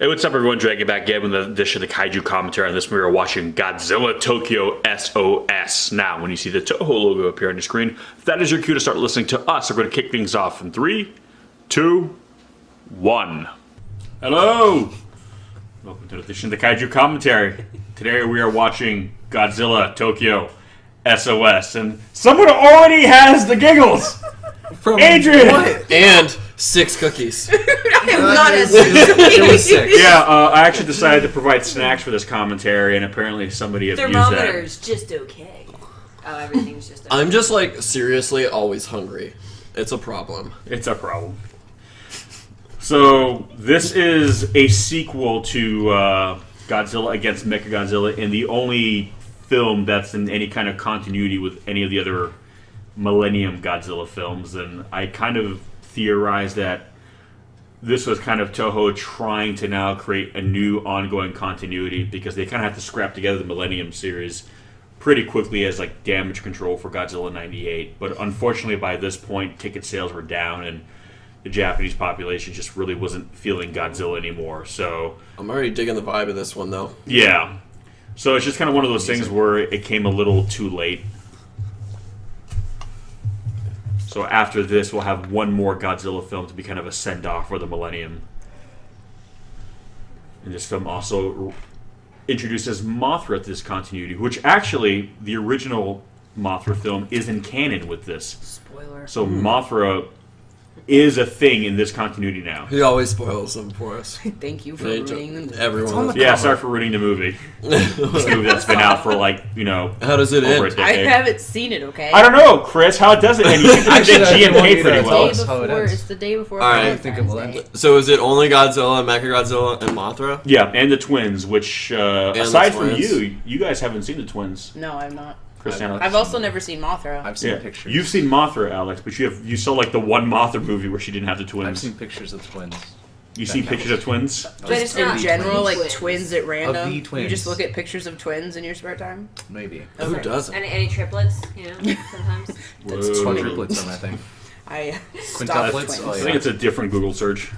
Hey, what's up, everyone? Dragging back again with an edition of the Kaiju commentary. On this, we are watching Godzilla Tokyo S.O.S. Now, when you see the Toho logo appear on your screen, that is your cue to start listening to us. We're going to kick things off in 3, 2, 1. Hello! Welcome to the edition of the Kaiju commentary. Today we are watching Godzilla Tokyo S.O.S. And someone already has the giggles! From Adrian! What? And 6 cookies. It was 6. Yeah, I actually decided to provide snacks for this commentary, and apparently somebody has used that. Thermometer's just okay. Oh, everything's just okay. I'm just like seriously always hungry. It's a problem. It's a problem. So, this is a sequel to Godzilla against Mechagodzilla, and the only film that's in any kind of continuity with any of the other Millennium Godzilla films. And I kind of theorized that this was kind of Toho trying to now create a new ongoing continuity, because they kind of have to scrap together the Millennium series pretty quickly as like damage control for Godzilla 98. But unfortunately, by this point, ticket sales were down, and the Japanese population just really wasn't feeling Godzilla anymore. So I'm already digging the vibe of this one though. yeah, so it's just kind of one of those things where it came a little too late. So after this, we'll have one more Godzilla film to be kind of a send-off for the Millennium. And this film also introduces Mothra to this continuity, which actually, the original Mothra film is in canon with this. Spoiler. So Mothra is a thing in this continuity now. He always spoils them for us. Thank you for ruining them. Everyone. Yeah, sorry for ruining the movie. This movie that's been out for like, How does it over a end? I decade. haven't seen it, okay? I don't know, Chris. How does it end? You think GM pretty well. It's the day before. All right. Valentine's I think it will Day. end. So is it only Godzilla, Mechagodzilla, and Mothra? Yeah, and the twins, which aside from twins. you guys haven't seen the twins. No, I'm not. Chris and Alex. I've also never seen Mothra. I've seen Yeah, pictures. you've seen Mothra, Alex, but you saw like the one Mothra movie where she didn't have the I've twins. seen pictures of twins. You seen pictures of twins? But it's in not general, like twins. twins at random. the You twins. just look at pictures of twins in your spare time. Maybe. Who doesn't? Any triplets, you know, sometimes. That's Whoa. funny. Quadruplets, I think. I Quintuplets? stopped Twins. twins. Oh, I yeah. think it's a different Google search.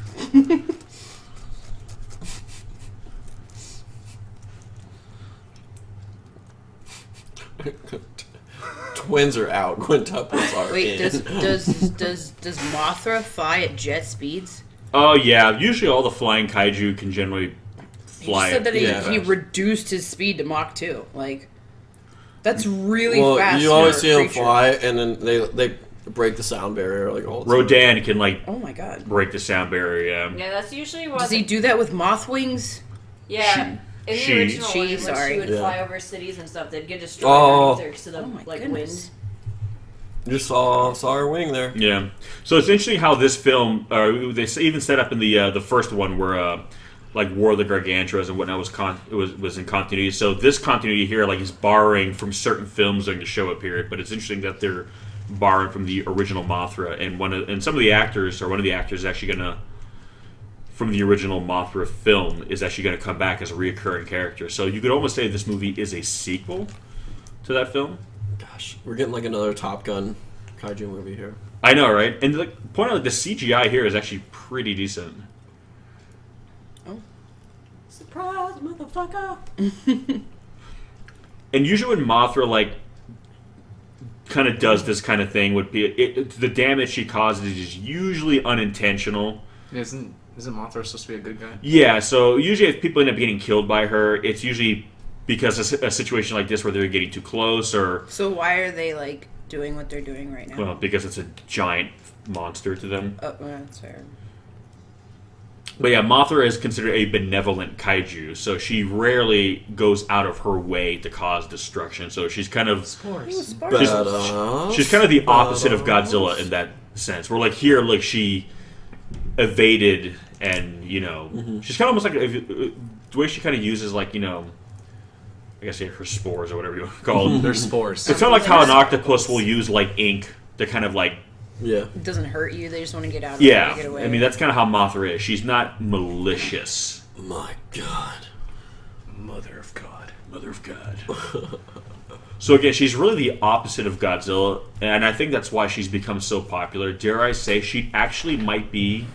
Twins are out. Quintuples are Wait, in. does Mothra fly at jet speeds? Oh yeah, usually all the flying kaiju can generally He fly. just said that Yeah. he reduced his speed to Mach 2. Like, that's really Well, fast. you for always a see them creature. fly, and then they break the sound barrier like all the time. Rodan can like Oh my god. break the sound barrier. Yeah. Yeah, that's usually what. Does he do that with moth wings? Yeah. In She- the original she, one, when sorry. she would Yeah. fly over cities and stuff, they'd get destroyed Oh. underneath her because of the Oh my like goodness. You saw her wing there. Yeah. So it's interesting how this film, they even set up in the first one where like War of the Gargantuas and whatnot was in continuity. So this continuity here like is borrowing from certain films during the Showa period, but it's interesting that they're borrowing from the original Mothra, and one of the actors is actually gonna from the original Mothra film is actually gonna come back as a reoccurring character. So you could almost say this movie is a sequel to that film. Gosh, we're getting like another Top Gun kaiju movie here. I know, right? And the point out, like, the CGI here is actually pretty decent. surprise, motherfucker. And usually when Mothra like kind of does this kind of thing, would be the damage she causes is usually unintentional. Isn't Mothra supposed to be a good guy? Yeah, so usually if people end up getting killed by her, it's usually because of a situation like this where they're getting too close, or So why are they, like, doing what they're doing right now? well, because it's a giant monster to them. Oh, well, that's fair. But yeah, Mothra is considered a benevolent kaiju, so she rarely goes out of her way to cause destruction. So she's kind of He was Spores. Spartan. she's kind of the opposite of Godzilla in that sense. Where like here, like she evaded, and she's kind of almost like the way she kind of uses like I guess her spores or whatever you want to call them. They're spores. It's kind of like how an octopus will use like ink to kind of like Yeah. It doesn't hurt you. They just want to get out of it. yeah. Get away. I mean that's kind of how Mothra is. She's not malicious. My God. Mother of God. Mother of God. So again, she's really the opposite of Godzilla, and I think that's why she's become so popular. Dare I say, she actually might be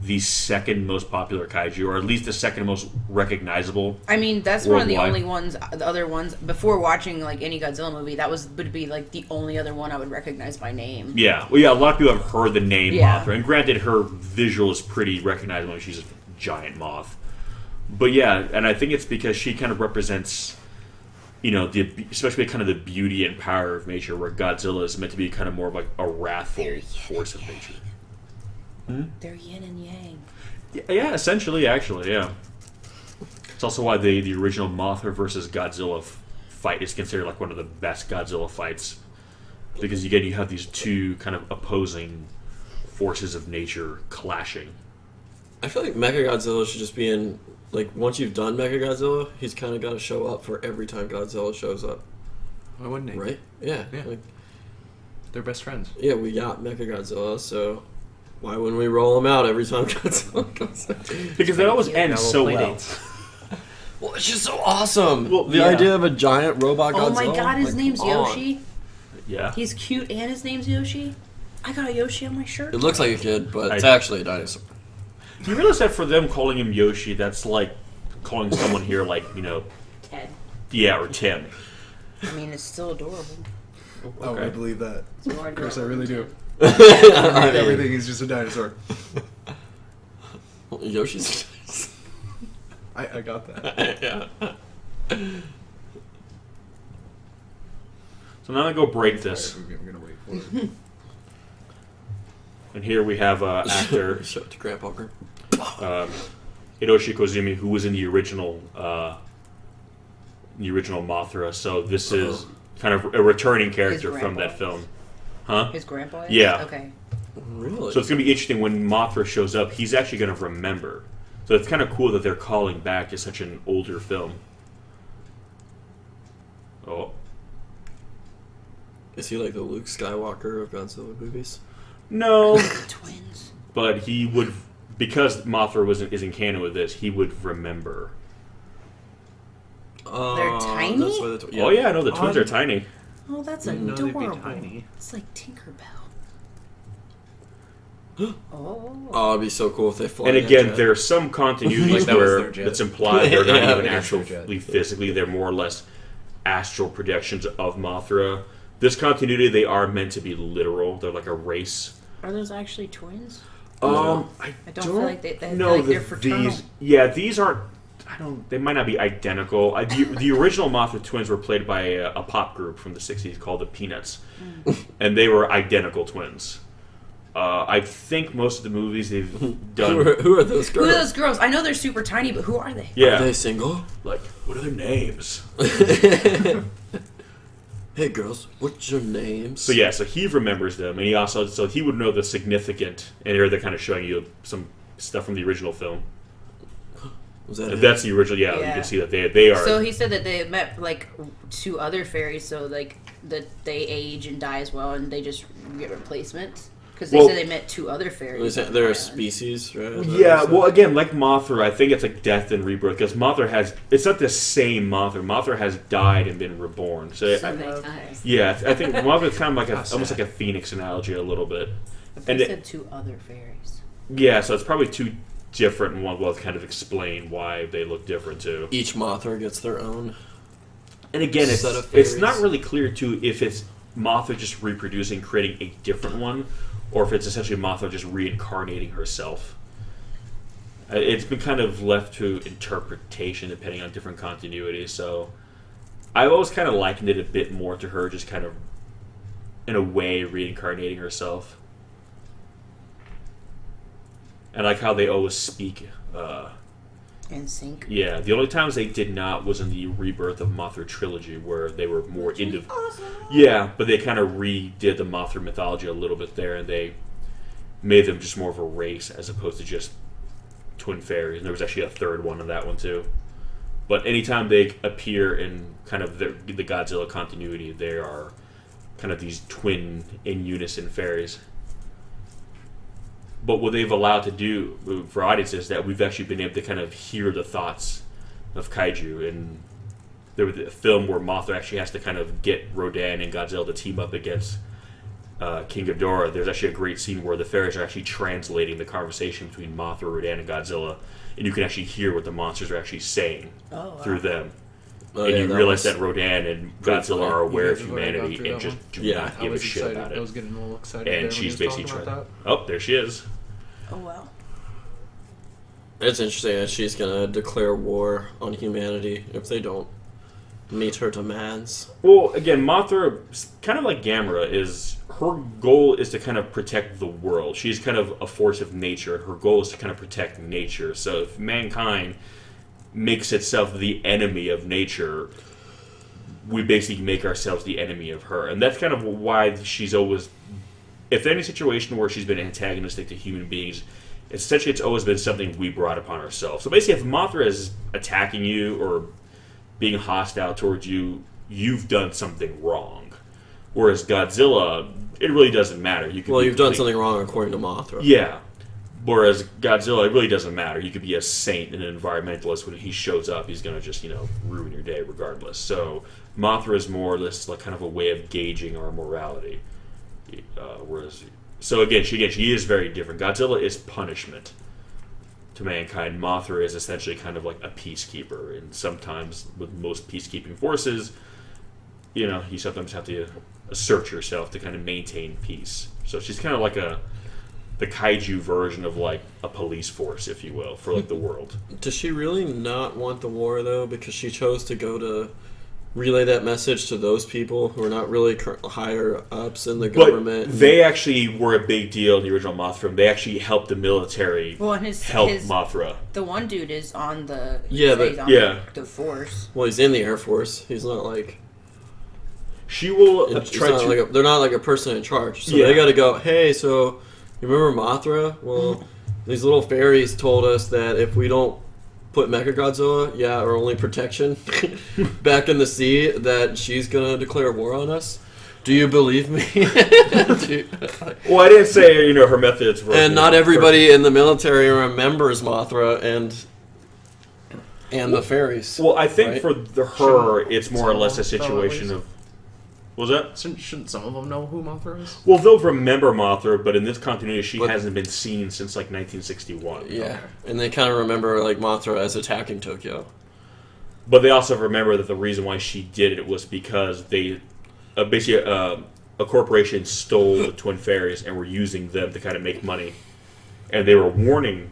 the second most popular kaiju, or at least the second most recognizable. I mean, that's one of the Worldwide. only ones. The other ones before watching like any Godzilla movie, that would be like the only other one I would recognize by name. Yeah, well, yeah, a lot of people have heard the name Yeah. Mothra, and granted, her visual is pretty recognizable. She's a giant moth, but yeah, and I think it's because she kind of represents, especially kind of the beauty and power of nature, where Godzilla is meant to be kind of more of like a wrathful force of nature. They're yin and yang. Yeah, essentially, actually, yeah. It's also why the original Mothra versus Godzilla fight is considered like one of the best Godzilla fights, because again you have these two kind of opposing forces of nature clashing. I feel like Mechagodzilla should just be in, like, once you've done Mechagodzilla, he's kind of got to show up for every time Godzilla shows up, Why wouldn't he? right? Yeah. Yeah. Like, They're best friends. yeah, we got Mechagodzilla, so why wouldn't we roll him out every time Godzilla comes out? Because it always cute. ends Now we'll so play well. dates. Well, it's just so awesome. Well, the yeah. idea of a giant robot Godzilla. Oh my god, his like, name's come on. Yoshi. Yeah. He's cute and his name's Yoshi. I got a Yoshi on my shirt. It looks like a kid, but it's I- actually a dinosaur. You realize that for them calling him Yoshi, that's like calling someone here like, Ted. yeah, or Tim. I mean, it's still adorable. Oh, Okay. I believe that. It's more Of course, I adorable really than do. I mean, Everything is just a dinosaur. Yoshi's. I got that. Yeah. So now I'm gonna go break this, Alright, I'm gonna wait for it. and here we have actor Show it to Grandpa Grim. Hiroshi Kozumi, who was in the original Mothra. So this is kind of a returning character from grandpa. that film, huh? His grandpa is? Yeah. Okay. Really? So it's gonna be interesting when Mothra shows up. He's actually gonna remember. So it's kind of cool that they're calling back to such an older film. Oh, Is he like the Luke Skywalker of Godzilla movies? no. Twins. But he would, because Mothra is in canon with this, he would remember. They're tiny? That's why Oh yeah, I know the twins are tiny. Oh, that's Didn't know they'd be adorable. tiny. It's like Tinkerbell. Oh. Oh, it'd be so cool if they fly. And that again, jet. there's some continuities Like that was where their jet. it's implied they're not Yeah, even that was their actually jet. physically, they're more or less astral projections of Mothra. This continuity, they are meant to be literal. They're like a race. Are those actually twins? I I don't feel like they feel know like they're that fraternal. these aren't. I don't. They might not be identical. The original Mothra twins were played by a pop group from the '60s called the Peanuts, and they were identical twins. I think most of the movies they've done. Who are those Who girls? are those girls? I know they're super tiny, but who are they? Yeah, Are they single? like what are their names? Hey girls, what's your names? So yeah, so he remembers them, and he would know the significant. And here they're kind of showing you some stuff from the original film. Was that it? That's the original. Yeah, you Yeah. can see that they are. So he said that they met like two other fairies, so like that they age and die as well, and they just get replacements. Because they Well- said they met two other fairies. on the They're a island. species, right? Is that Yeah, what you well, said? again, like Mothra, I think it's like death and rebirth because Mothra it's not the same Mothra. Mothra has died and been reborn. So, So many times. yeah, I think Mothra is kind of like How almost sad. like a phoenix analogy a little bit. But they and it- said two other fairies. Yeah, so it's probably two different, and one will kind of explain why they look different too. Each Mothra gets their own. And again, Set of it's fairies. not really clear too if it's Mothra just reproducing, creating a different one, or if it's essentially Mothra just reincarnating herself. It's been kind of left to interpretation depending on different continuities. So I always kind of likened it a bit more to her just kind of, in a way, reincarnating herself. And like how they always speak. In sync. Yeah, the only times they did not was in the Rebirth of Mothra trilogy, where they were more into. Yeah, but they kind of redid the Mothra mythology a little bit there, and they made them just more of a race as opposed to just twin fairies. And there was actually a third one in that one too. But anytime they appear in kind of the Godzilla continuity, they are kind of these twin in unison fairies. But what they've allowed to do for audiences is that we've actually been able to kind of hear the thoughts of kaiju. And there was a film where Mothra actually has to kind of get Rodan and Godzilla to team up against King Ghidorah, there's actually a great scene where the fairies are actually translating the conversation between Mothra, Rodan, and Godzilla, and you can actually hear what the monsters are actually saying through them. Oh, And yeah, you that realize was that Rodan and pretty Godzilla funny. are aware of You guys have already humanity gone and through just do Yeah. not I give a was shit excited. about I it. was getting a little excited. And there when she's he was basically talking trying. about Oh, there she is. Oh wow. It's interesting that she's gonna declare war on humanity if they don't meet her demands. Well, again, Mothra, kind of like Gamera, is her goal is to kind of protect the world. She's kind of a force of nature. Her goal is to kind of protect nature. So if mankind makes itself the enemy of nature, we basically make ourselves the enemy of her. And that's kind of why she's always, if any situation where she's been antagonistic to human beings, essentially it's always been something we brought upon ourselves. So basically, if Mothra is attacking you or being hostile towards you, you've done something wrong. Whereas Godzilla, it really doesn't matter. You could Well, be you've done complete- something wrong according to Mothra. Yeah. Whereas Godzilla, it really doesn't matter. You could be a saint and an environmentalist. When he shows up, he's going to just, ruin your day regardless. So Mothra is more or less like kind of a way of gauging our morality. So again, she is very different. Godzilla is punishment to mankind. Mothra is essentially kind of like a peacekeeper. And sometimes with most peacekeeping forces, you sometimes have to assert yourself to kind of maintain peace. So she's kind of like the kaiju version of like a police force, if you will, for like the world. Does she really not want the war though? Because she chose to go to relay that message to those people who are not really higher ups in the government. But they actually were a big deal in the original Mothra film. They actually helped the military Well, and help Mothra. the one dude is on the Yeah, but- he's on the force. Well, he's in the Air Force. He's not like She will he's try not to. like they're not like a person in charge. So Yeah. they got to go. Hey, so you remember Mothra? Well, these little fairies told us that if we don't put Mechagodzilla, our only protection back in the sea, that she's gonna declare war on us. Do you believe me? Well, I didn't say her methods were. And not everybody in the military remembers Mothra and the fairies. Well, I think right? for her, it's more or less a situation of. What was that? Shouldn't some of them know who Mothra is? Well, they'll remember Mothra, but in this continuity, she But- hasn't been seen since like 1961. Yeah, and they kind of remember like Mothra as attacking Tokyo. But they also remember that the reason why she did it was because they basically a corporation stole the Twin Fairies and were using them to kind of make money, and they were warning.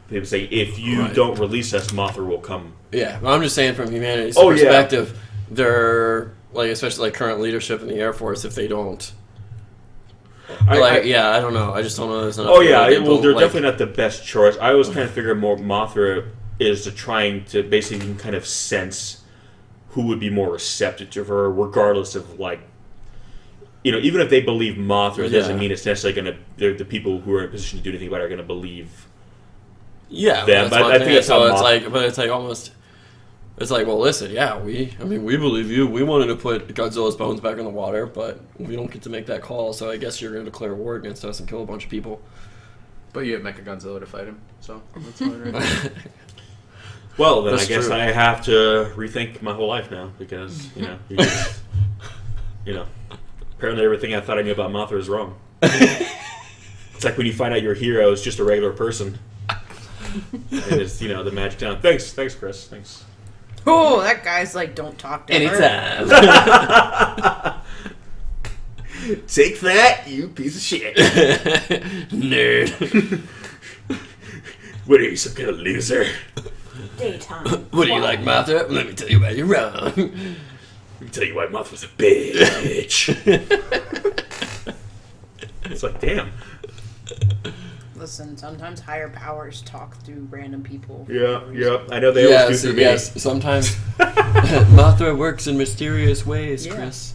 They would say, if you Right. don't release us, Mothra will come. Yeah, but I'm just saying from humanity's Oh, yeah. perspective, they're like, especially like current leadership in the Air Force, if they don't. I don't know. I just don't know. There's enough. Oh yeah, people, well, they're like- definitely not the best choice. I always kind of figure more Mothra is trying to basically kind of sense who would be more receptive to her, regardless of like, even if they believe Mothra, it doesn't Yeah. mean it's necessarily going to. The people who are in a position to do anything about it are going to believe. Yeah, them, that's but one I thing. think it's So how it's Moth- like, but it's like almost. It's like, well, listen, we believe you. We wanted to put Godzilla's bones back in the water, but we don't get to make that call. So I guess you're going to declare war against us and kill a bunch of people. But you have Mechagodzilla to fight him, so that's harder. Well, then That's I guess true. I have to rethink my whole life now because you just, apparently everything I thought I knew about Mothra is wrong. It's like when you find out your hero is just a regular person. And it's the magic town. Thanks, Chris. Thanks. Oh, that guy's like, don't talk to her. Anytime. Take that, you piece of shit. Nerd. What are you, some kind of loser? Daytime. What do you like, Mothra? Let me tell you why you're wrong. Let me tell you why Mothra's a bitch. It's like, damn. Listen, sometimes higher powers talk through random people. Yeah. I know they always do through me. Yes, sometimes Mothra works in mysterious ways, Yeah. Chris.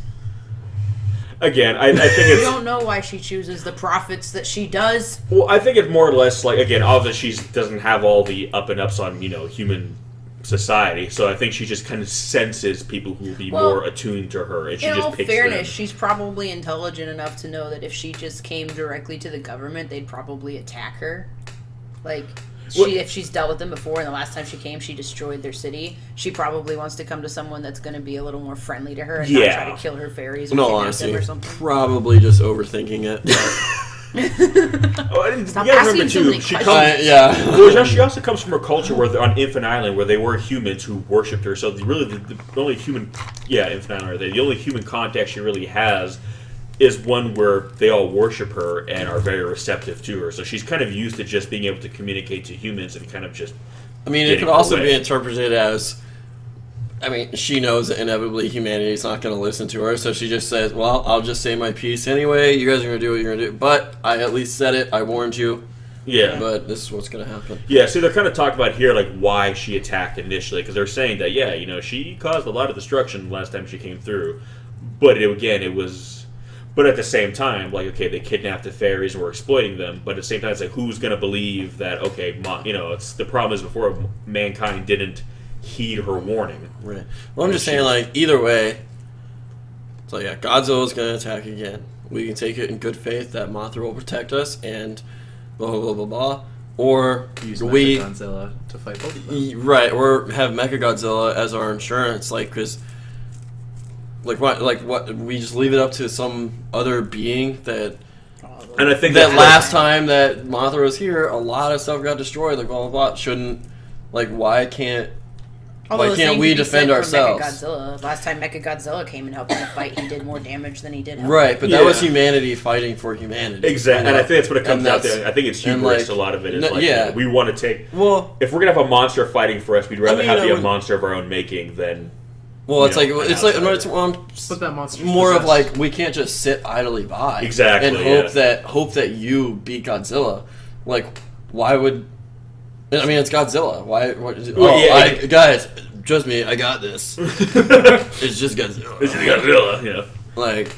Again, I think We it's. don't know why she chooses the prophets that she does. Well, I think it's more or less like, again, obviously she doesn't have all the up and ups on, human society. So I think she just kind of senses people who will be Well, more attuned to her, and she In just all picks fairness, them. she's probably intelligent enough to know that if she just came directly to the government, they'd probably attack her. Like, if she's dealt with them before, and the last time she came, she destroyed their city. She probably wants to come to someone that's going to be a little more friendly to her and not try to kill her fairies or No, kidnap honestly, them or something. probably just overthinking it. Stop you gotta asking remember so too. many She questions. comes. Yeah. Well, she also comes from a culture where on Infinite Island, where they were humans who worshipped her. So really, the only human, Infinite Island, the only human contact she really has is one where they all worship her and are very receptive to her. So she's kind of used to just being able to communicate to humans and kind of just. I mean, it could also be interpreted as, I mean, she knows that inevitably humanity's not going to listen to her, so she just says, well, I'll just say my piece anyway, you guys are going to do what you're going to do. But I at least said it, I warned you. Yeah. But this is what's going to happen. Yeah, so they're kind of talking about here, like, why she attacked initially, because they're saying that, she caused a lot of destruction last time she came through. But, it was... But at the same time, like, okay, they kidnapped the fairies and were exploiting them, but at the same time, it's like, who's going to believe that, okay, it's the problem is before mankind didn't heed her warning. Right. Well, I'm just saying, like, either way, so yeah, Godzilla's going to attack again. We can take it in good faith that Mothra will protect us and blah, blah, blah, blah, blah. Or Use we... Godzilla to fight both of them. Right, or have Mechagodzilla as our insurance, like, because... Like what? We just leave it up to some other being that. And I think that last time that Mothra was here, a lot of stuff got destroyed. Like blah blah blah. Shouldn't why can't we defend ourselves? Mechagodzilla. Last time Mechagodzilla came and helped in the fight, he did more damage than he did help. Right, but that was humanity fighting for humanity. Exactly, and I think that's what it comes down to. I think it's hubris. A lot of it is we want to take. Well, if we're gonna have a monster fighting for us, we'd rather have a monster of our own making than. Well, it's that monster more of like we can't just sit idly by and hope that you beat Godzilla. Like, why would? I mean, it's Godzilla. Why? Guys, trust me, I got this. It's just Godzilla. It's just Godzilla. Yeah. Like.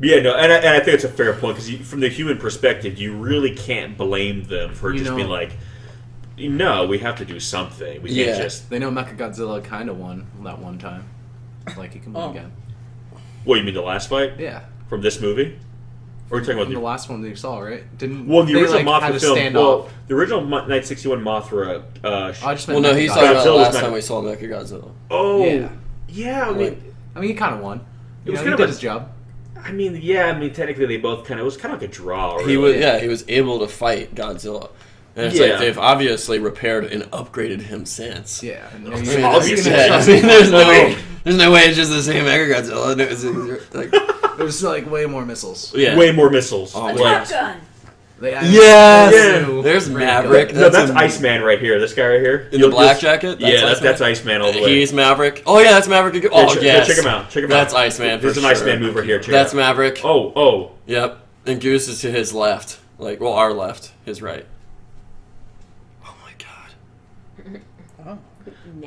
Yeah, no, and I think it's a fair point because from the human perspective, you really can't blame them for just being like. No, we have to do something. We can't just... They know Mechagodzilla kind of won that one time. Like, he can win again. What, you mean the last fight? Yeah. From this movie? Or are you talking about the last one that you saw, right? Well, the original Mothra film... Well, the original 1961 Mothra... he's talking about the last time we saw Mechagodzilla. Oh! Yeah, I mean, he kind of won. He did his job. I mean, technically they both kind of... It was kind of like a draw, really. He was able to fight Godzilla. And it's like they've obviously repaired and upgraded him since. Yeah. There's no way it's just the same Mechagodzilla. It was like way more missiles. Yeah. Way more missiles. Oh, Top Gun. There's Maverick. No, that's Iceman right here. This guy right here. In the black jacket? That's Iceman all the way. He's Maverick. Oh, yeah, that's Maverick. Check him out. That's Iceman. There's an Iceman move right here. That's Maverick. Oh. Yep. And Goose is to his left. Our left. His right.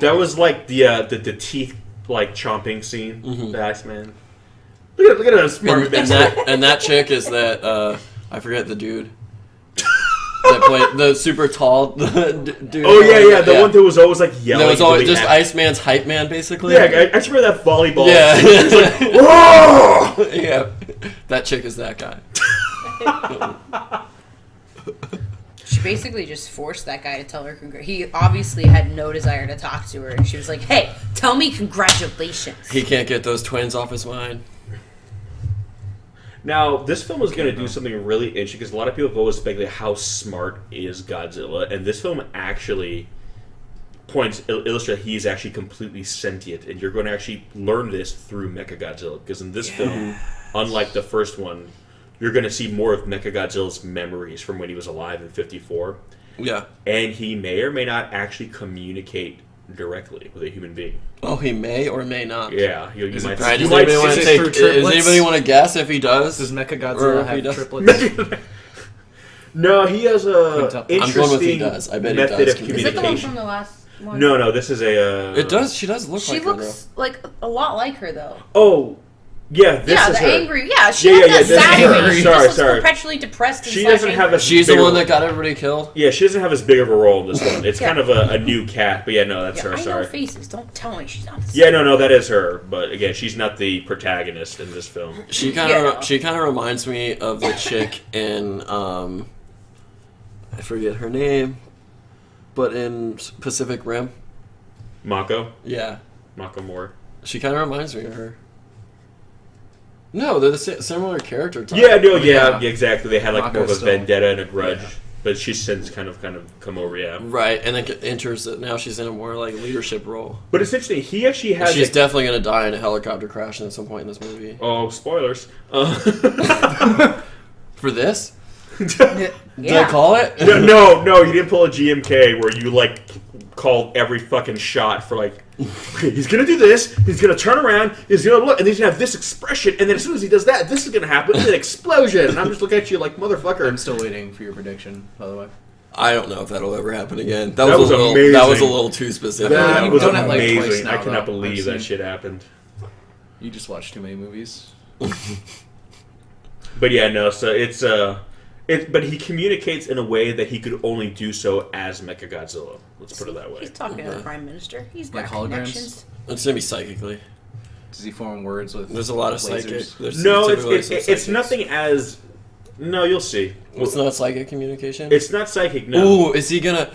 That was like the teeth chomping scene. Mm-hmm. The Iceman. Look at us. And that chick is that I forget the dude that played the super tall dude. Oh yeah, the one that was always like yelling. That was always just Iceman's hype man, basically. Yeah, I just remember that volleyball. Yeah, it's like, whoa! Yeah, that chick is that guy. She basically just forced that guy to tell her he obviously had no desire to talk to her, and she was like, hey, tell me congratulations. He can't get those twins off his mind. Now, this film is going to do something really interesting, because a lot of people have always speculated how smart is Godzilla, and this film actually illustrates he's actually completely sentient, and you're going to actually learn this through Mechagodzilla, because in this film, unlike the first one, you're going to see more of Mechagodzilla's memories from when he was alive in 1954. Yeah. And he may or may not actually communicate directly with a human being. Oh, he may or may not. Yeah. You might does anybody want to guess if he does? Does Mechagodzilla have triplets? No, he has a interesting I'm going with he does. I bet method he does. of communication. Is that the one from the last one? No, this is a... It does. She does look like her, She looks like a lot like her, though. Oh, yeah, this is her. Angry. Yeah, she has that sad face. She just looks perpetually depressed and she doesn't have She's the one that got everybody killed? Yeah, she doesn't have as big of a role in this one. It's kind of a new cat, but that's her, I sorry. know faces. Don't tell me she's not the same. Yeah, no, that is her. But again, she's not the protagonist in this film. She kind of reminds me of the chick in I forget her name, but in Pacific Rim. Mako Yeah. Moore. She kind of reminds me of her. No, they're the similar character type. Yeah, no, Yeah. yeah, exactly. They had like more of a Mako's still- vendetta and a grudge, Yeah. but she's since kind of come over. Yeah, Right, and then enters it. Now she's in a more like leadership role. but it's interesting. He actually has. She's a- definitely gonna die in a helicopter crash at some point in this movie. Oh, spoilers! For this? Did I Yeah. call it? no, you didn't pull a GMK where you like called every fucking shot for like. Okay, he's gonna do this. He's gonna turn around. He's gonna look, and he's gonna have this expression. And then as soon as he does that, this is gonna happen. An explosion. And I'm just looking at you like motherfucker. I'm still waiting for your prediction, by the way. I don't know if that'll ever happen again. That That, was was a little. amazing. That was a little too specific. That You've was done it, like, twice amazing. now, I cannot though. believe I've that seen- shit happened. You just watched too many movies. But yeah, no. So it's but he communicates in a way that he could only do so as Mechagodzilla. Let's put it that way. He's talking to the prime minister. He's got Like holograms? connections. It's gonna be psychically. Does he form words with There's a lot of lasers? psychic. There's No, typically it's some it's psychics. nothing as. No, you'll see. It's not psychic communication. It's not psychic. No. Ooh, is he gonna?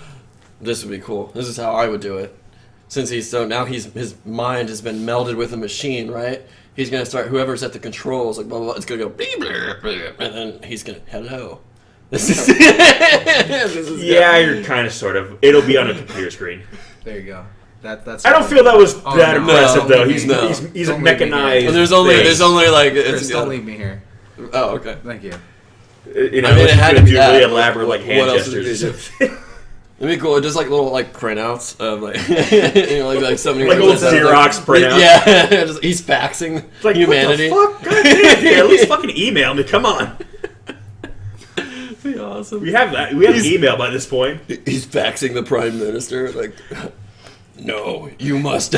This would be cool. This is how I would do it. Since his mind has been melded with a machine, right? He's gonna start. Whoever's at the controls, like blah blah blah, it's gonna go, blah, blah, blah, and then he's gonna hello. This is. This is Yeah, you're kind of sort of. It'll be on a computer screen. There you go. That's. I don't feel that was Oh, that no. impressive No, though. He's no. he's a Don't leave me mechanized. here. There's only like Chris, it's. don't leave me here. Oh, okay. Thank you. You know, I mean, it unless had you're to gonna be do that. really elaborate like hand What else would gestures. it It'd be cool. Just like little like printouts of like you know like somebody Like who old does that, Xerox printout. Yeah, just, he's faxing It's like humanity. What the fuck? God damn, dude, at least fucking email me. Come on. That'd be awesome. We have that. We have email by this point. He's faxing the prime minister like. No, you must.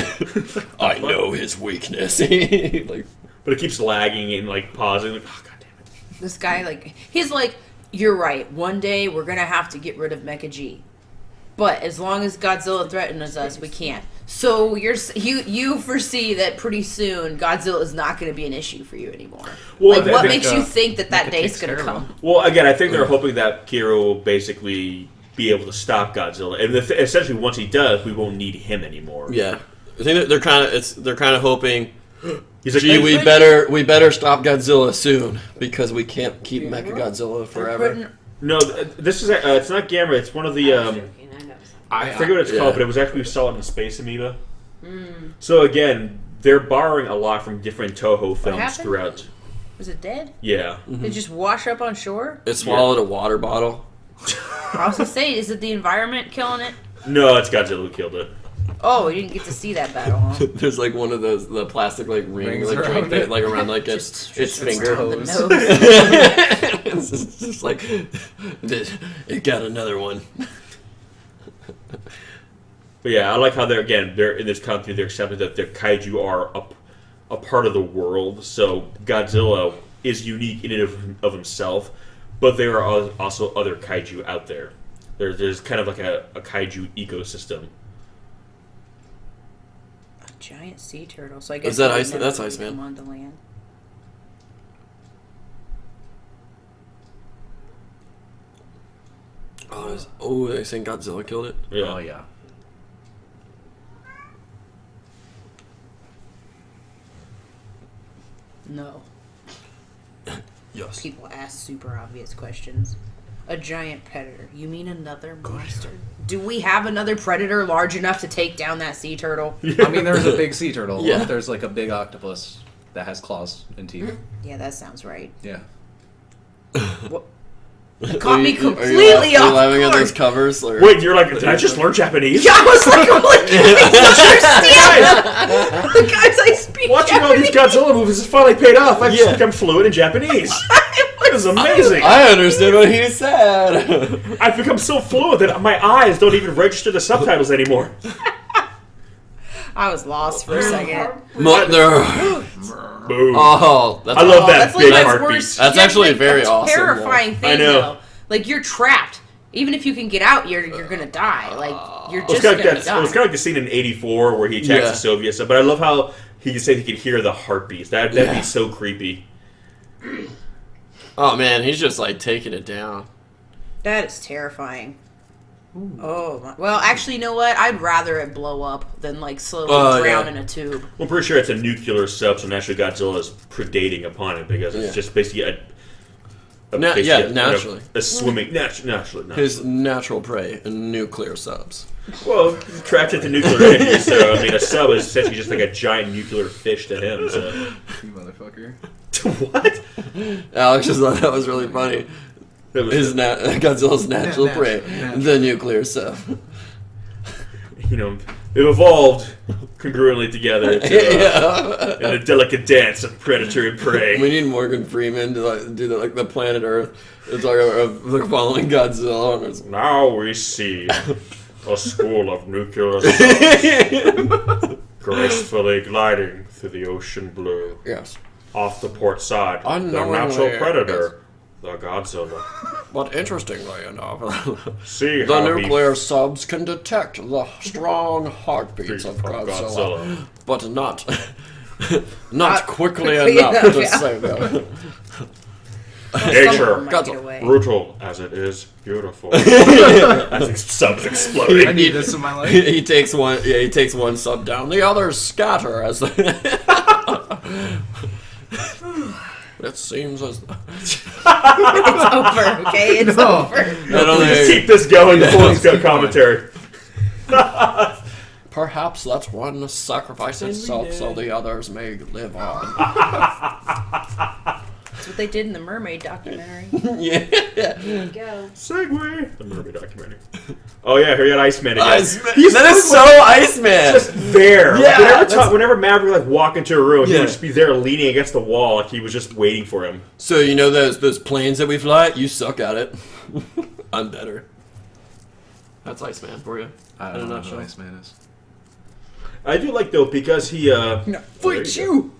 I know his weakness. Like, But it keeps lagging and like pausing. Like, oh god damn it. This guy, like, he's like, you're right. One day we're gonna have to get rid of Mecha G, but as long as Godzilla threatens us, we can't. So you foresee that pretty soon Godzilla is not going to be an issue for you anymore. Well, Like, I what think, makes you think that Mecha day's takes going to care of come? Well, again, I think they're hoping that Kira will basically be able to stop Godzilla, and essentially once he does, we won't need him anymore. yeah, I think that they're kind of hoping. He's like, Gee, "Hey, we better stop Godzilla soon because we can't keep Mechagodzilla forever. No, this is it's not Gamera. It's one of the I was joking, I know. I forget what it's Yeah. called, but it was actually we saw it in Space Amoeba. So again, they're borrowing a lot from different Toho films happened? throughout. Was it dead? Yeah, Did it just wash up on shore? It swallowed a water bottle. I was going to say, is it the environment killing it? no, it's Godzilla who killed it. Oh, we didn't get to see that battle, huh? There's like one of those the plastic like ring Rings like around drink thing, it. like around like its Just finger. on the toes. nose. It's just like it got another one. But yeah, I like how they're in this country. They're accepting that their kaiju are a part of the world. So Godzilla is unique in and of himself, but there are also other kaiju out there. There's kind of like a kaiju ecosystem. A giant sea turtle. So I guess Is that they would Iceman? never That's Iceman. come onto land. They saying Godzilla killed it. Yeah. Oh yeah. No. Yes. People ask super obvious questions. A giant predator. You mean another monster? Do we have another predator large enough to take down that sea turtle? I mean, there's a big sea turtle. Yeah. There's like a big octopus that has claws and teeth. Yeah, that sounds right. Yeah. What? It caught me Are you completely off laughing at guard. those covers? Or? Wait, you're like, did I just learn Japanese? Yeah, I was like, I don't understand. Guys, I speak Watching all these Japanese. Godzilla movies has finally paid off. I've just Yeah. become fluent in Japanese. This is amazing. I understood what he said. I've become so fluent that my eyes don't even register the subtitles anymore. I was lost for a second. Mother. Boom. Oh, that's I love Oh, that that's big like my heartbeat. worst. That's yeah, actually like very a awesome, terrifying though. thing. I know. Though. Like you're trapped. Even if you can get out, you're gonna die. Like you're It was just kind of gonna like that, die. it was kind of like the scene in '84 where he attacks Yeah. the Soviets. But I love how he said he could hear the heartbeats. That'd Yeah. be so creepy. Oh man, he's just like taking it down. That is terrifying. Oh, my. Well, actually, you know what? I'd rather it blow up than, like, slowly drown in a tube. Well, I'm pretty sure it's a nuclear sub, so naturally Godzilla is predating upon it because it's just basically naturally. a swimming naturally. His natural prey, nuclear subs. Well, he trapped into nuclear energy, so I mean, a sub is essentially just like a giant nuclear fish to him. So. You motherfucker. What? Alex just thought that was really funny. Godzilla's natural prey, the nuclear sub. You know, it evolved congruently together in a delicate dance of predator and prey. We need Morgan Freeman to do the planet Earth. It's like following Godzilla. And it's, now we see a school of nuclear subs gracefully gliding through the ocean blue. yes. Off the port side, the Unknowingly, natural predator, the Godzilla. But interestingly enough, See the how nuclear subs can detect the strong heartbeats of Godzilla, but not quickly enough to save him. Nature, Might get away. brutal as it is beautiful. As subs exploding. I need this in my life. he takes one. Yeah, he takes one sub down. The others scatter as It seems as It's over, okay? It's over. Please keep this going before it's got commentary. perhaps let one sacrifice itself so the others may live on. That's what they did in the Mermaid documentary. Yeah. There you go. Segue. The movie documentary. Oh yeah, here you got Iceman again. Iceman. He's That is so Iceman. just there. Yeah, Whenever Maverick like walk into a room, he would just be there leaning against the wall, like he was just waiting for him. So you know those planes that we fly? You suck at it. I'm better. That's Iceman for you. I don't know who Iceman is. I do like though because he Fight you!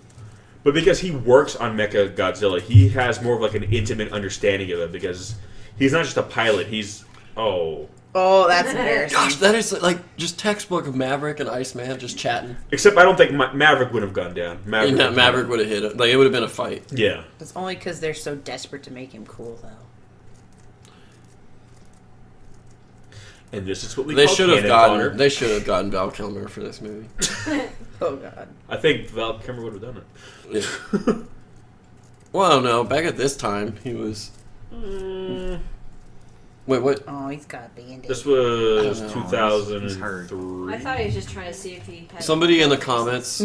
But because he works on Mecha Godzilla, he has more of like an intimate understanding of it because he's not just a pilot. He's Oh, that's embarrassing. Gosh, that is like just textbook of Maverick and Iceman just chatting. Except I don't think Maverick would have gone down. Maverick would have hit it. Like it would have been a fight. Yeah. It's only because they're so desperate to make him cool, though. And this is what we They call should have cannon gotten. fodder. They should have gotten Val Kilmer for this movie. Oh, God. I think Val Kilmer would have done it. Yeah. Well, I don't know. Back at this time, he was. Wait, what? Oh, he's got a band-aid. This was I don't know. 2003. I thought he was just trying to see if he had... Somebody in the comments tell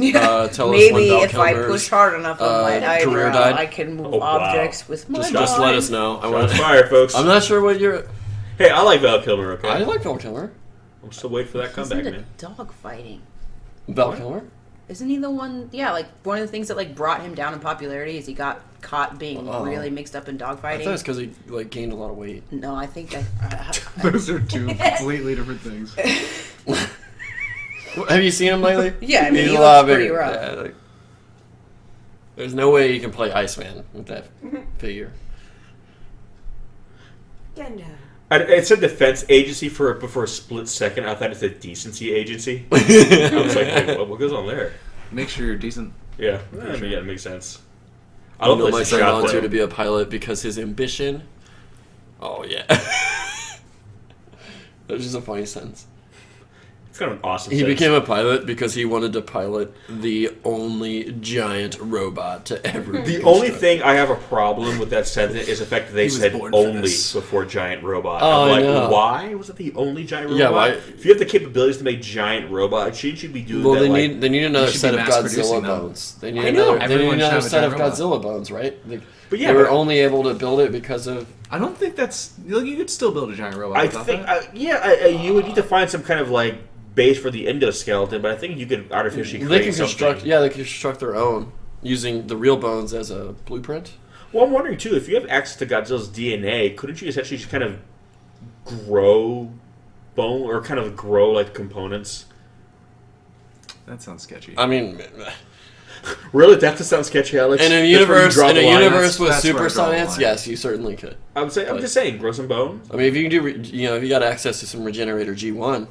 Maybe us when Val if I Kilmer's push hard enough on my career eyebrow, died. I can move Oh, wow. objects with my Just let us know. I want. Shots fired, folks. I'm not sure what you're. Hey, I like Val Kilmer, okay? I like Val Kilmer. I'm still waiting for that He's comeback, into man. dog fighting. Val Kilmer. Isn't he the one? Yeah, like one of the things that like brought him down in popularity is he got caught being really mixed up in dog I fighting. thought it's because he like gained a lot of weight. No, I think Those are two completely different things. Have you seen him lately? Yeah, I mean, He's he a lot looks pretty bigger. rough. Yeah, like, there's no way you can play Iceman with that figure. Genda. It said defense agency for a split second. I thought it said decency agency. I was like, wait, what goes on there? Make sure you're decent. Yeah, it makes sense. I I love know this my son shot volunteered though. to be a pilot because his ambition. Oh yeah. That was just a funny sentence. It's kind of an awesome. He sentence. became a pilot because he wanted to pilot the only giant robot to ever. The only thing I have a problem with that sentence is the fact that they was said born for only this. before giant robot. Oh, I'm I like, know. why was it the only giant robot? Yeah, why- If you have the capabilities to make giant robots, shouldn't you be doing Well, that? they need another should set be of mass Godzilla producing them. bones. They need I know. another. They need Everyone should another have a set of giant Godzilla bones, right? But yeah, they were but- only able to build it because of. I don't think that's... You could still build a giant robot I without think, that. you would need to find some kind of like base for the endoskeleton, but I think you could artificially They create can something. construct. Yeah, they can construct their own using the real bones as a blueprint. Well, I'm wondering too, if you have access to Godzilla's DNA, couldn't you essentially just kind of grow bone or kind of grow like components? That sounds sketchy. I mean, Really, that just sounds sketchy, Alex. in a That's where you universe, draw in the a line. universe with That's where I super draw the science, line. yes, you certainly could. I'm just saying, grow some bone. I mean, if you can do, if you got access to some regenerator G1,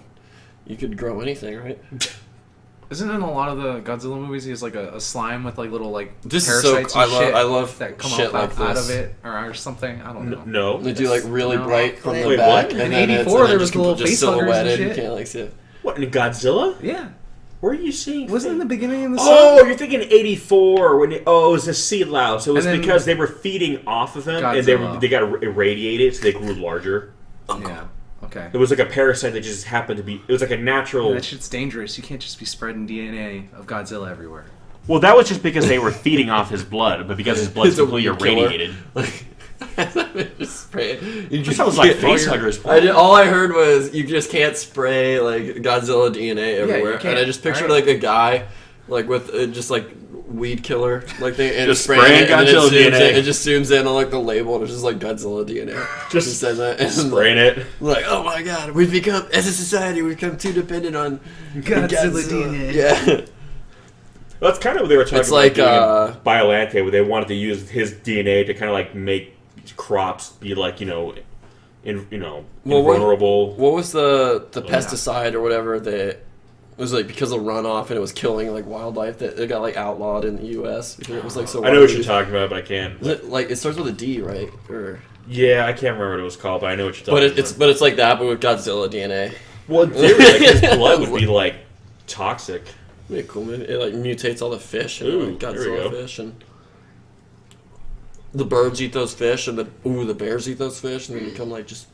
you could grow anything, right? Isn't in a lot of the Godzilla movies he has like a slime with like little like This is so. parasites and shit I love that come shit up like out this. of it or something? I don't know. No. They do like really No. bright from the Wait, back, what? and In then it's 84 and then there was just, the little just face huggers and silhouetted. You shit. can't like see it. What, in Godzilla? Yeah, Where are you seeing? wasn't in the beginning of the Oh, you're thinking 84 when it was a sea louse. It was And then because they were feeding off of him and Godzilla. they got irradiated, so they grew larger. Yeah. Okay. It was like a parasite that just happened to be. It was like a natural. That shit's dangerous. You can't just be spreading DNA of Godzilla everywhere. Well, that was just because they were feeding off his blood, but because his blood's It's a completely weed killer. irradiated. Just spray it. You That sounds like all your- facehuggers. all I heard was you just can't spray like Godzilla DNA everywhere, can't. and I just pictured Alright. like a guy like with just like weed killer like they and Just spraying spraying it, and then Godzilla it zooms DNA. in, it just zooms in on like the label and it's just like Godzilla DNA. Just says that and spraying it. like oh my god, we've become as a society we've become too dependent on Godzilla DNA. Yeah. Well, that's kind of what they were talking It's about like, doing in Biolante, where they wanted to use his DNA to kind of like make crops be like Well, invulnerable. What was the yeah. pesticide or whatever that it was like because of runoff and it was killing like wildlife that it got like outlawed in the U.S. because it was like so. I know what widely- you're talking about, but I can't. Is it like it starts with a D, right? Or Yeah, I can't remember what it was called, but I know what you're talking about. but it's like that, but with Godzilla DNA. Well, in theory, like, his blood would be like toxic. Yeah, cool. Man. It like mutates all the fish and Ooh, like, there we Godzilla go. fish and the birds eat those fish and the bears eat those fish and they become like just.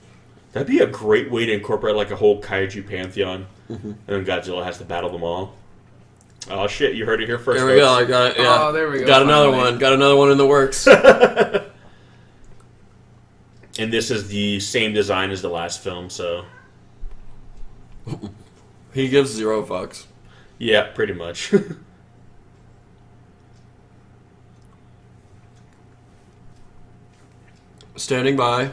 That'd be a great way to incorporate like a whole kaiju pantheon, and then Godzilla has to battle them all. Oh shit! You heard it here first. There we go. folks. I got it. Yeah. Oh, there we go, Got another finally. one. Got another one in the works. And this is the same design as the last film, so He gives 0 fucks. yeah, pretty much. Standing by.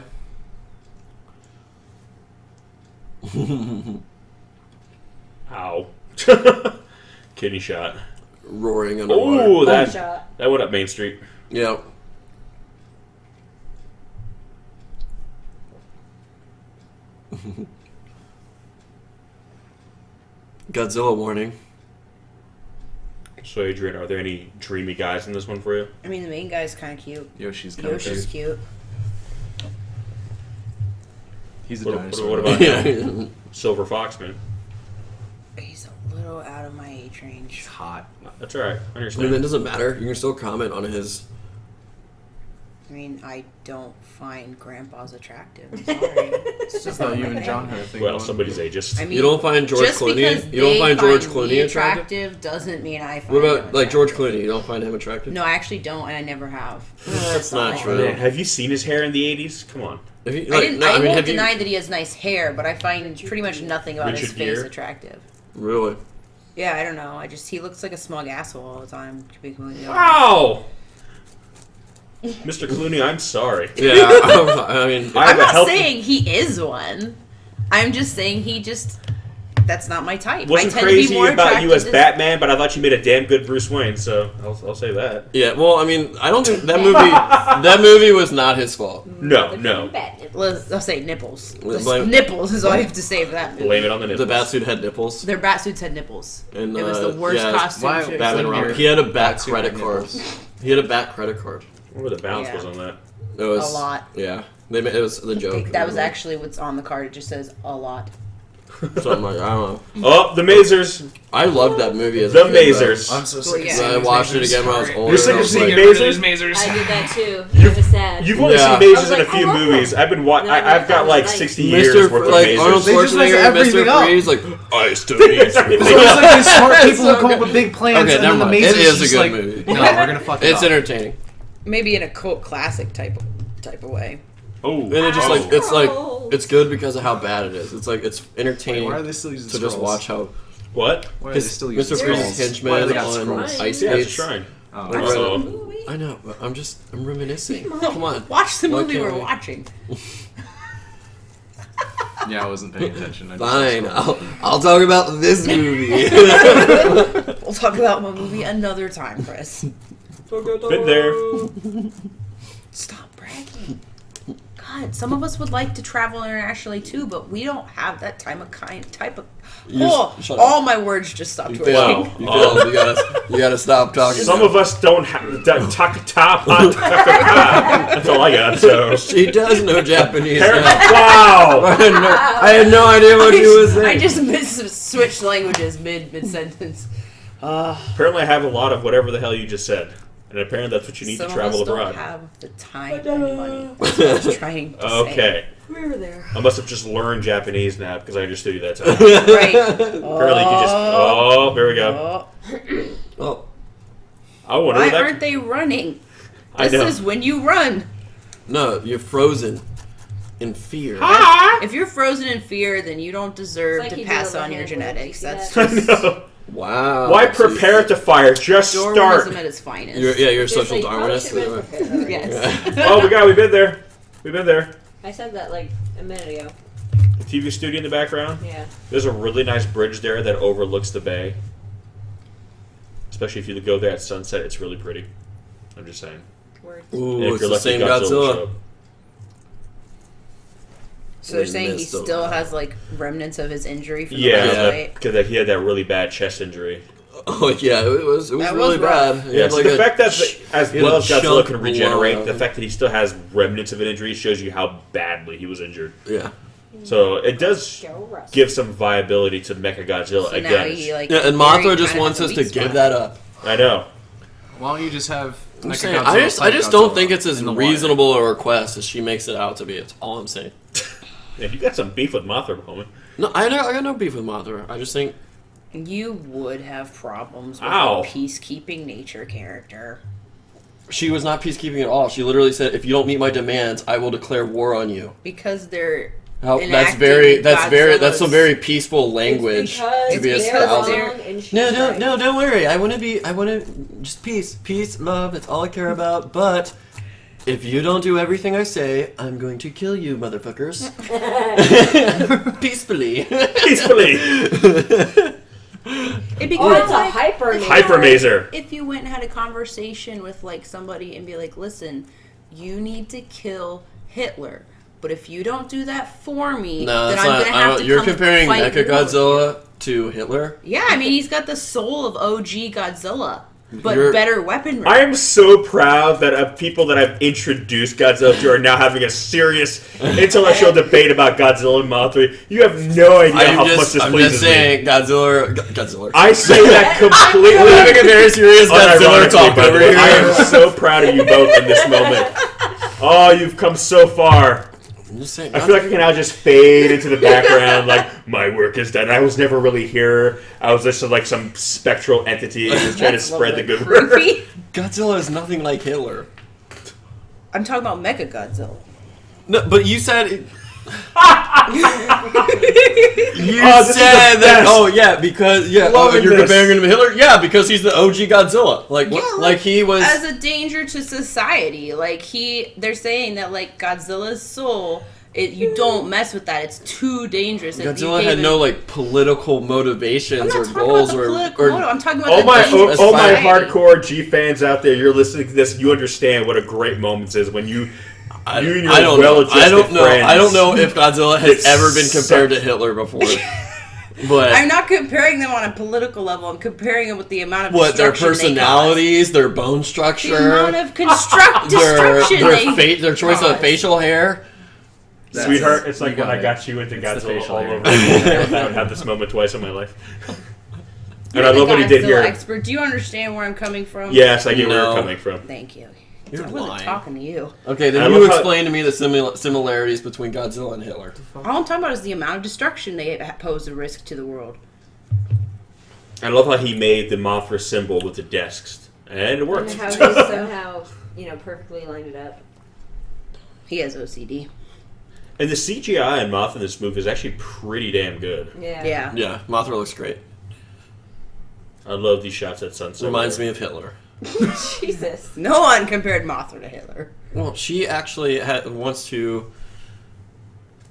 Ow! Kidney shot. Roaring underwater. Oh, Shot. that went up Main Street. Yep. Godzilla warning. So, Adrian, are there any dreamy guys in this one for you? I mean, the main guy's kind of cute. Yoshi's kind of Yoshi's cute. He's a What dinosaur. about Yeah. Silver Fox, man? He's a little out of my age range. He's hot. That's all right. I I mean, it understand. doesn't matter. You can still comment on his. I mean, I don't find grandpas attractive. I'm sorry. It's just No, not you my and thing. John had a thing Well, going. somebody's ageist. I mean, You don't find George just Clooney? because You don't they find George me Clooney attractive? doesn't mean I find What him about like George attractive. Clooney? You don't find him attractive? No, I actually don't, and I never have. That's not all. true. Man, have you seen his hair in the 80s? Come on. If you, I didn't. I won't have you deny that he has nice hair, but I find pretty much nothing about his Richard face Gere? attractive. really? Yeah, I don't know. He looks like a smug asshole all the time. To be completely honest. Ow! Mr. Clooney, I'm sorry. Yeah. I mean, I I'm have a not healthy- saying he is one. I'm just saying that's not my type. Wasn't I tend to be crazy more about you attracted as to- Batman, but I thought you made a damn good Bruce Wayne, so I'll say that. yeah. Well, I mean, I don't think that movie. That movie was not his fault. No, no. I'll say nipples. Blame- Nipples is all I have to say for that movie. Blame it on the nipples. The Batsuit had nipples. Their bat suits had nipples. And, it was the worst yeah, costume. why- should have Batman seen Robin. ever. He had a bat Batsuit credit had card. nipples. He had a bat credit card. I wonder what the balance Yeah. was on that. It was A lot. Yeah, it was the joke. That was actually what's on the card. It just says a lot. something like I don't know. Oh, the Mazers. I loved that movie as The a kid, though. Mazers. I'm so sick Well, of yeah. seeing I these watched it mazers. again when I was older. You're sick and I of was seeing like, Mazers? I did that too. It was sad. You've only Yeah. seen I Mazers was in a like, few I love movies. them. I've been No, I've got like nice. 60 years worth of like Arnold Mazers. They just mess Schwarzenegger, everything Mr. up. Freeze, like I still They need mess everything So it's up. like these smart people so who come up good. with big plans, Okay, and never then the mind. mazers It is a just good like, movie. no, we're gonna fuck it It's up. entertaining, Maybe in a cult classic type of way. Oh, and it just oh. it's good because of how bad it is. It's like it's Wait, entertaining why are they still using to just scrolls? watch how What? Why are they his, still using Mr. scrolls? Freeze's scrolls? Why henchmen do they got on scrolls? ice Yeah, it's a skates. shrine. Oh, Right. Also, I know, but I'm reminiscing. Come on, Watch the Why movie can't we're we? watching. yeah, I wasn't paying attention. I just fine. saw scrolls. I'll talk about this movie. We'll talk about my movie another time, Chris. been there. Stop bragging. God. fun. Some of us would like to travel internationally too, but we don't have that type of. Shut All my words just stopped You working. failed. You failed. You gotta stop talking. Some of us don't have That's all I got. So She does know Japanese. wow. I had no idea what she was saying. I just switched languages mid sentence. Apparently, I have a lot of whatever the hell you just said, and apparently that's what you need Some to travel of us abroad. don't have the time and money. That's what I was trying to say. Okay, We were there. I must have just learned Japanese now because I understood you that time. Right. Apparently, you just. Oh, there we go. Oh, I wonder Why what that. aren't they running? I This know. is when you run. no, you're frozen in fear. If you're frozen in fear, then you don't deserve It's like to you pass do on your with genetics. handles. That's You see just I know. Wow. Why prepare to fire? Just start. Darwinism at its finest. You're a Just social like, probably Darwinist. should've been prepared. Yes. Oh, we've been there. We've been there. I said that like a minute ago. The TV studio in the background. Yeah. There's a really nice bridge there that overlooks the bay. Especially if you go there at sunset, it's really pretty. I'm just saying. Words. Ooh, And if it's you're the lucky, same Godzilla will Godzilla. show up. So they're saying he Missed a still lot. has like remnants of his injury from the Yeah, last fight. because he had that really bad chest injury. Oh yeah, it was That really was rough. bad. He Yeah, had so like the a fact that ch- as he had well a as Godzilla chunk can of regenerate, blood. the fact that he still has remnants of an injury shows you how badly he was injured. yeah. So it does Go Russ. give some viability to Mechagodzilla So now again. he like Yeah, and Gary Mothra just kinda wants has us a to weak give spot. that up. I know. Why don't you just have I'm Mechagodzilla saying, I fight just don't Godzilla think it's as in the water? reasonable a request as she makes it out to be. It's all I'm saying. Yeah, you got some beef with Mothra, homie. No, I got no beef with Mothra. I just think You would have problems with Ow. a peacekeeping nature character. she was not peacekeeping at all. She literally said, "If you don't meet my demands, I will declare war on you." Because they're That's enacting that's some Godzilla's- very peaceful language because to be it's espoused. they're- wrong and she's No, right. don't worry. I want to just peace, love. That's all I care about. But if you don't do everything I say, I'm going to kill you, motherfuckers. Peacefully. Peacefully. It'd be Oh, kind it's of a like hyper Hypermazer. if you went and had a conversation with like somebody and be like, "Listen, you need to kill Hitler, but if you don't do that for me, No, then that's I'm not. gonna I have don't, to you're come comparing fight war with you." Mechagodzilla to Hitler. Yeah, I mean he's got the soul of OG Godzilla, but You're- better weaponry. I am so proud that of people that I've introduced Godzilla to are now having a serious intellectual debate about Godzilla and Mothra. You have no idea how much this I'm pleases just me. saying, Godzilla. I say that completely. We're having a very serious Godzilla unironically, talk by the over way. here. I am so proud of you both in this moment. Oh, you've come so far. I'm just saying. I feel like I can now just fade into the background, like my work is done. I was never really here. I was just like some spectral entity just trying to That's a spread the little good bit word. creepy. Godzilla is nothing like Hitler. I'm talking about Mecha Godzilla. No, but you said. You Oh, this is said the that. best. Oh yeah, because Loving you're this. comparing him to Hitler. Yeah, because he's the OG Godzilla. Like Yeah, like he was. as a danger to society. Like they're saying that like Godzilla's soul, you don't mess with that. It's too dangerous. If you Godzilla gave had him- no like political motivations I'm or not talking goals about the or. political motive. I'm talking about All the my, danger to all my society. hardcore G fans out there, you're listening to this. You understand what a great moment is when you and your I don't know. well-adjusted I don't know. friends. I don't know if Godzilla has It's ever been compared to such- Hitler before. But I'm not comparing them on a political level. I'm comparing them with the amount of what their destruction personalities, their bone they structure, cause. The amount of destruction they their choice of cause. facial hair. Sweetheart, it's like You when got I it. got you into It's the Godzilla facial all hair. over again. I would have this moment twice in my life. You're And I the love what he did Godzilla here. expert. Do you understand where I'm coming from? Yes, I get where No. you're coming from. Thank you. You're I wasn't lying. talking to you. Okay, then I you love how- explain to me the similarities between Godzilla and Hitler. All I'm talking about is the amount of destruction they pose a risk to the world. I love how he made the Mothra symbol with the desks. And it And worked. how they somehow, perfectly lined it up. He has OCD. And the CGI in Mothra in this movie is actually pretty damn good. Yeah. Yeah. Yeah, Mothra looks great. I love these shots at sunset. Reminds me of Hitler. Jesus. No one compared Mothra to Hitler. Well, she actually wants to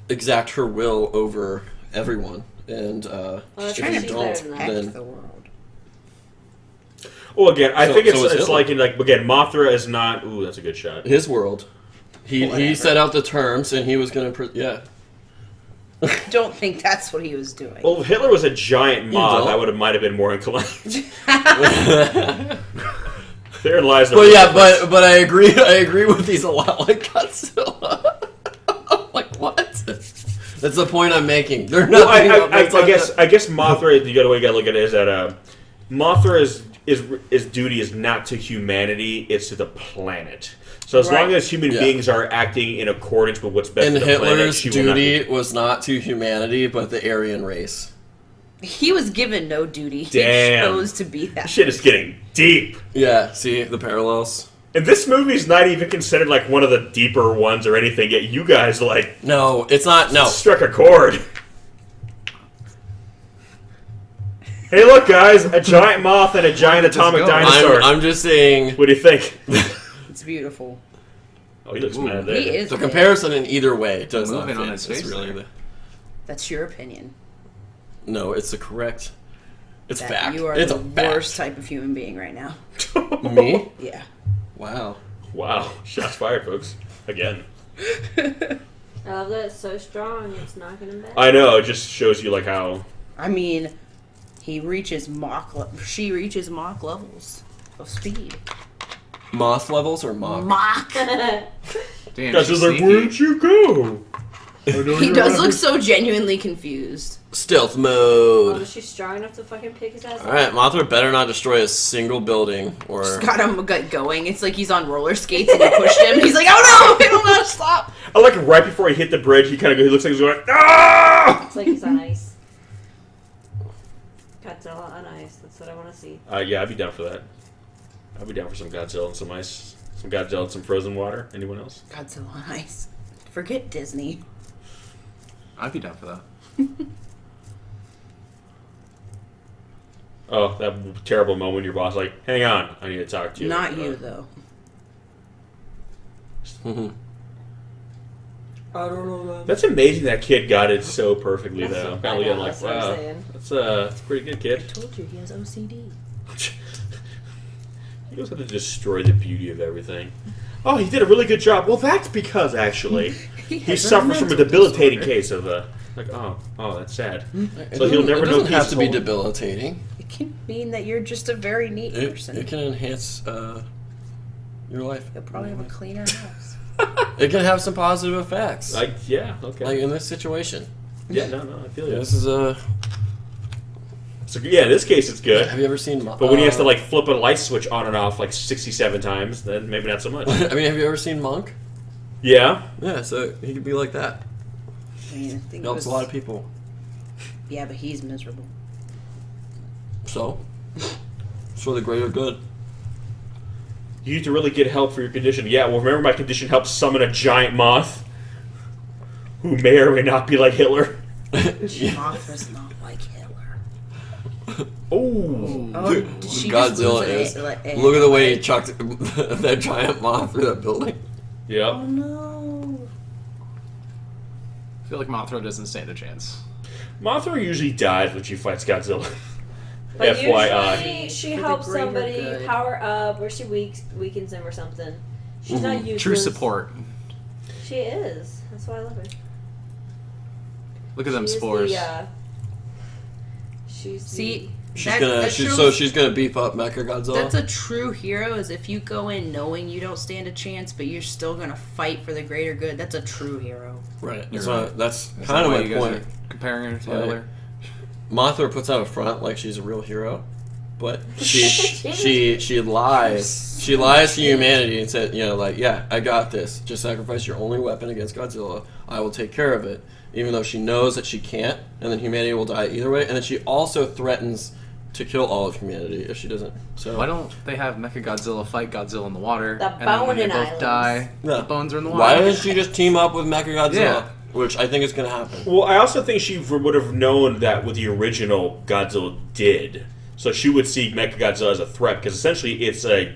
exact her will over everyone, and that's if trying you to don't, better than that. then the world. Well, again, I So- think so is it's Hitler. like, again, Mothra is not... Ooh, that's a good shot. his world. He Whatever. set out the terms, and he was going to... Yeah. Don't think that's what he was doing. Well, if Hitler was a giant moth, don't? might have been more inclined. Therein lies the But yeah, difference. but I agree with these a lot like Godzilla. Like, what? That's the point I'm making. They're not. Well, I guess Mothra. The way you gotta look at it is that Mothra's duty is not to humanity; it's to the planet. So as long as human beings are acting in accordance with what's best And for the planet, Hitler's she will not be- duty was not to humanity, but the Aryan race. He was given no duty. Damn. He chose to be that. Shit is getting deep. Yeah, see the parallels. And this movie's not even considered like one of the deeper ones or anything. Yet you guys like No, it's not. No, struck a chord. Hey, look, guys! A giant moth and a giant atomic go? dinosaur. I'm just saying What do you think? It's beautiful. Oh, he looks mad He there. is. the big. comparison in either way does not Moving fit. on his It's face really there. That's your opinion. No, it's the correct. It's That fact. You are It's the a fact. worst type of human being right now. Me? Yeah. Wow. Wow, shots fired, folks. Again. I love that it's so strong, it's knocking him back. I know, it just shows you like how. I mean, she reaches Mach levels of speed. Moth levels or mock? Mach. Damn, Guys she's are like, sneaky. where'd you go? He does look so genuinely confused. Stealth Oh, mode. is she strong enough to fucking pick his ass up? Alright, Mothra better not destroy a single building or... Just got him going. It's like he's on roller skates and you pushed him. He's like, oh no, I don't know how to stop. I like right before he hit the bridge, he looks like he's going, ah! It's like he's on ice. Godzilla on ice. That's what I want to see. Yeah, I'd be down for that. I'd be down for some Godzilla and some ice. Some Godzilla and some frozen water. Anyone else? Godzilla on ice. Forget Disney. I'd be down for that. Oh, that terrible moment when your boss like, hang on, I need to talk to you. Not you, though. Mhm. I don't know that. That's amazing that kid got it so perfectly, That's though. I'm what- kind I of know, looking like, that's what I'm wow. saying. That's pretty good, kid. I told you, he has OCD. He knows how to destroy the beauty of everything. Oh, he did a really good job. Well, that's because, actually, he has a suffers from a mental debilitating disorder. case of, like, oh, that's sad. It So he'll doesn't- never it know doesn't have he's to be whole. debilitating. It can mean that you're just a very neat person. It can enhance your life. You'll probably have a cleaner house. It can have some positive effects. Yeah, okay. Like in this situation. Yeah, no, I feel you. This is So, yeah, in this case, it's good. Have you ever seen? But when he has to, like, flip a light switch on and off, like, 67 times, then maybe not so much. I mean, have you ever seen Monk? Yeah? Yeah, so he could be like that. I mean, I think it Helps was, a lot of people. Yeah, but he's miserable. So, it's for the greater good. You need to really get help for your condition. Yeah, well, remember my condition helps summon a giant moth who may or may not be like Hitler. Mothra's not like Hitler. Oh. Oh, did she Godzilla just is. lose an Look at the way he chucked that giant moth through that building. Oh Yep. no. I feel like Mothra doesn't stand a chance. Mothra usually dies when she fights Godzilla. But FYI. usually she For the helps greater somebody good. power up or she weakens them or something. She's not useless. True support. She is. That's why I love her. Look at them She is spores. She's See, She's that- gonna. that She's, shows- so she's gonna beef up Mechagodzilla. That's a true hero. Is if you go in knowing you don't stand a chance, but you're still gonna fight for the greater good. That's a true hero. right. You're So right. that's That's kind not of why my you guys point. are comparing her to Right. Hitler. Mothra puts out a front like she's a real hero, but she lies. She lies to humanity and said, like, yeah, I got this. Just sacrifice your only weapon against Godzilla. I will take care of it. Even though she knows that she can't, and then humanity will die either way. And then she also threatens to kill all of humanity if she doesn't. So Why don't they have Mechagodzilla fight Godzilla in the water? The and then when they Bonin both Islands. die, Yeah. the bones are in the water. why doesn't she just team up with Mechagodzilla? Yeah. Which I think is going to happen. Well, I also think she would have known that what the original Godzilla did. So she would see Mechagodzilla as a threat, because essentially it's a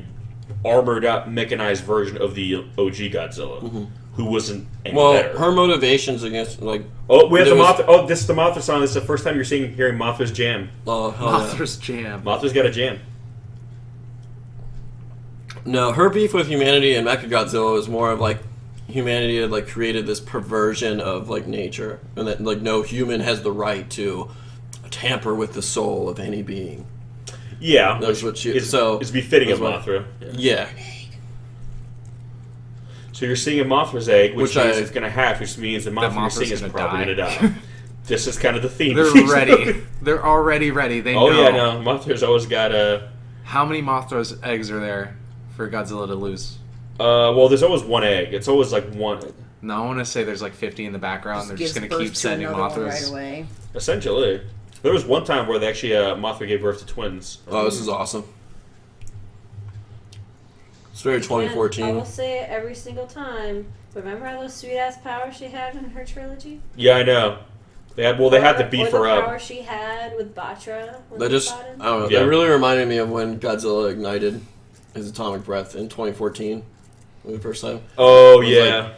armored up, mechanized version of the OG Godzilla, who wasn't any Well, better. her motivations against, like... Oh, we have the there was- Mothra. Oh, this is the Mothra song. This is the first time you're hearing Mothra's jam. Oh, hell yeah. Mothra's jam. Mothra's got a jam. No, her beef with humanity and Mechagodzilla is more of like humanity had like created this perversion of like nature, and that like no human has the right to tamper with the soul of any being. Yeah, That's what she. It's befitting of that's Mothra. Yeah. So you're seeing a Mothra's egg, which means I- it's going to hatch, which means the Mothra you're Mothra's seeing is gonna probably die. going to die. This is kind of the theme. They're ready. They're already ready. They Oh know. yeah, no, Mothra's always got a. How many Mothra's eggs are there for Godzilla to lose? Well, there's always one egg. It's always like one. No, I want to say there's like 50 in the background. They're just gives going to birth keep sending another one Mothras. right away. Essentially, there was one time where they actually Mothra gave birth to twins. Oh, this is awesome. It's very And I 2014. will say it every single time. Remember all those sweet ass powers she had in her trilogy? Yeah, I know. They had to beef or her the up. power she had with Batra. When That they just, fought him. I don't know. Yeah. That really reminded me of when Godzilla ignited his atomic breath in 2014 for the first time. Oh It was yeah.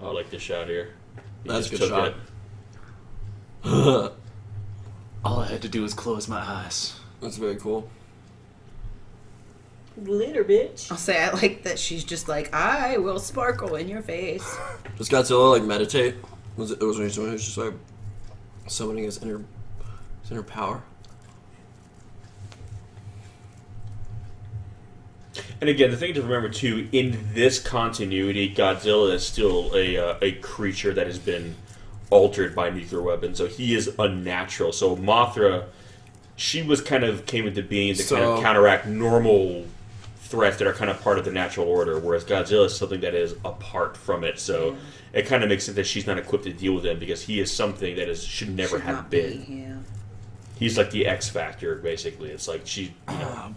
I like this shot here. He That's a just good took shot. it. All I had to do was close my eyes. That's very cool. Glitter, bitch. I'll say I like that she's just like, I will sparkle in your face. Does Godzilla like meditate? It was when he was just like summoning his inner power. And again, the thing to remember too, in this continuity, Godzilla is still a creature that has been altered by nuclear weapons, so he is unnatural. So Mothra, she was came into being to kind of counteract normal threats that are kind of part of the natural order, whereas Godzilla is something that is apart from it. So it kind of makes sense that she's not equipped to deal with him because he is something that should never Should have not been. be, yeah. He's like the X Factor, basically. It's like she,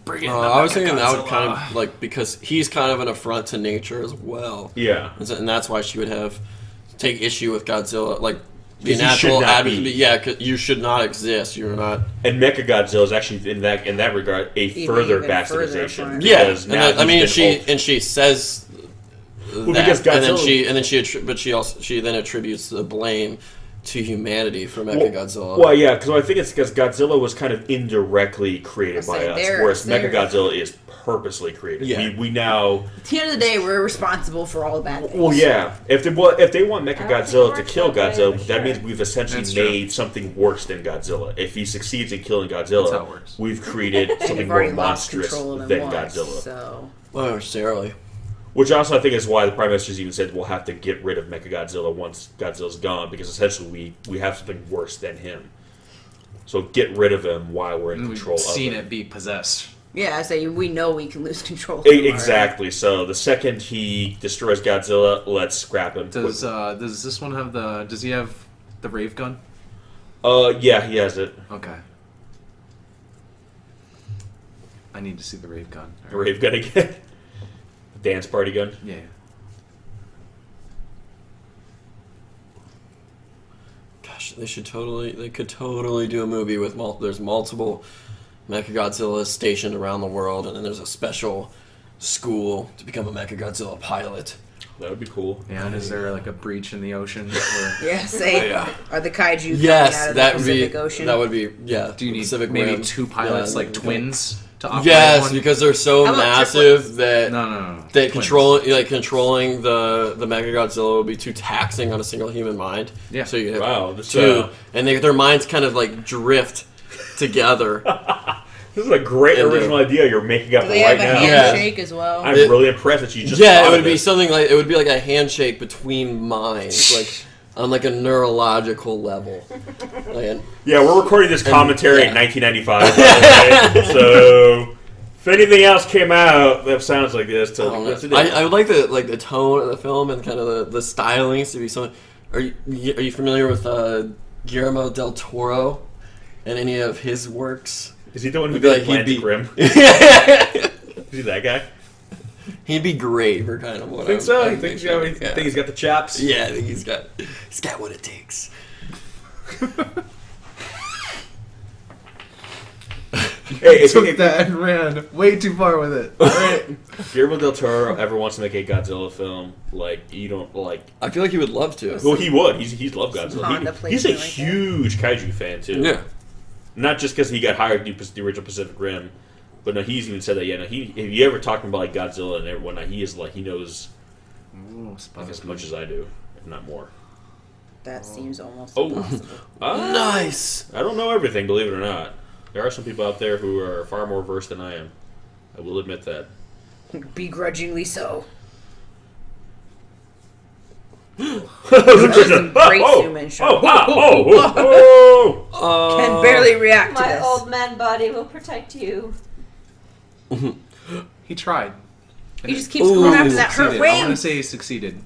Bring it. I was thinking that would kind of like because he's kind of an affront to nature as well. yeah. And that's why she would take issue with Godzilla, like the Because he natural should not adversary. be. Yeah, 'cause you should not exist. You're not. And Mechagodzilla is actually in that regard a Even further further bastardization. apart. Yeah, because and now that, I mean, he's been altered. she says that, because and then Godzilla- she then attributes the blame to humanity for Mechagodzilla. Well, yeah, because I think it's because Godzilla was kind of indirectly created I by say us, they're- whereas they're- Mechagodzilla is purposely created. Yeah. We now. At the end of the day, we're responsible for all the bad things. Well, yeah. If they want Mechagodzilla to think it kill works that way, Godzilla, but that sure. means we've essentially That's true. made something worse than Godzilla. If he succeeds in killing That's how it Godzilla, works. we've created something We've more already lost monstrous control of than them once, Godzilla. so... Well, not necessarily. Which also I think is why the Prime Ministers even said we'll have to get rid of Mechagodzilla once Godzilla's gone, because essentially we have something worse than him. So get rid of him while we're in And control we've of seen him. it be possessed. Yeah, I say we know we can lose control of them Exactly. So the second he destroys Godzilla, let's scrap him. Does this one have the? Does he have the rave gun? Yeah, he has it. Okay. I need to see the rave gun. A rave gun again. Dance party gun. Yeah. Gosh, they could totally do a movie with there's multiple Mechagodzillas stationed around the world, and then there's a special school to become a Mechagodzilla pilot. That would be cool. Yeah, and is there like a breach in the ocean? Where, Yeah, say, are the kaiju coming out Yes, of the that would Pacific be Ocean? that would be yeah. do you need Pacific maybe Rim. two pilots, Yeah, like okay. twins, to operate Yes, one? because they're so How about massive that No. they Twins. controlling the Mechagodzilla would be too taxing on a single human mind. Yeah. So you have Wow, this, two, and their minds kind of like drift together. This is a great And, original idea you're making up Do they right have a now. handshake as well? I'm It- really impressed that you just Yeah, thought it would of be something like it would be like a handshake between minds, like on like a neurological level. Like, Yeah, we're recording this commentary yeah. in 1995. By the way. So if anything else came out that sounds like this, I tell don't me know. what to do. I would like the tone of the film and kind of the stylings to be something. Are you familiar with Guillermo del Toro and any of his works? Is he the one who He'd be did like- he'd Atlantic be- Rim? Is he that guy? He'd be great for kind of what I think so. I'm You think picturing. he's got the chops? Yeah, I think he's got what it takes. Hey, if Took that and ran way too far with it. All right. Guillermo del Toro ever wants to make a Godzilla film, like you don't like. I feel like he would love to. Well, he would. He's loved Godzilla. Honda He's a plays me like that. huge kaiju fan too. Yeah. Not just because he got hired to do the original Pacific Rim, but no, he's even said that. Yeah, no, if you ever talk to him about like Godzilla and whatnot, he is like he knows most Like as possibly. much as I do, if not more. That seems almost Oh. impossible. Nice. I don't know everything, believe it or not. There are some people out there who are far more versed than I am. I will admit that. Begrudgingly so. There's some great Suman show. Can barely react to My this. old man body will protect you. He tried. And He it just keeps going after that hurt succeeded. I want to wing. say he succeeded.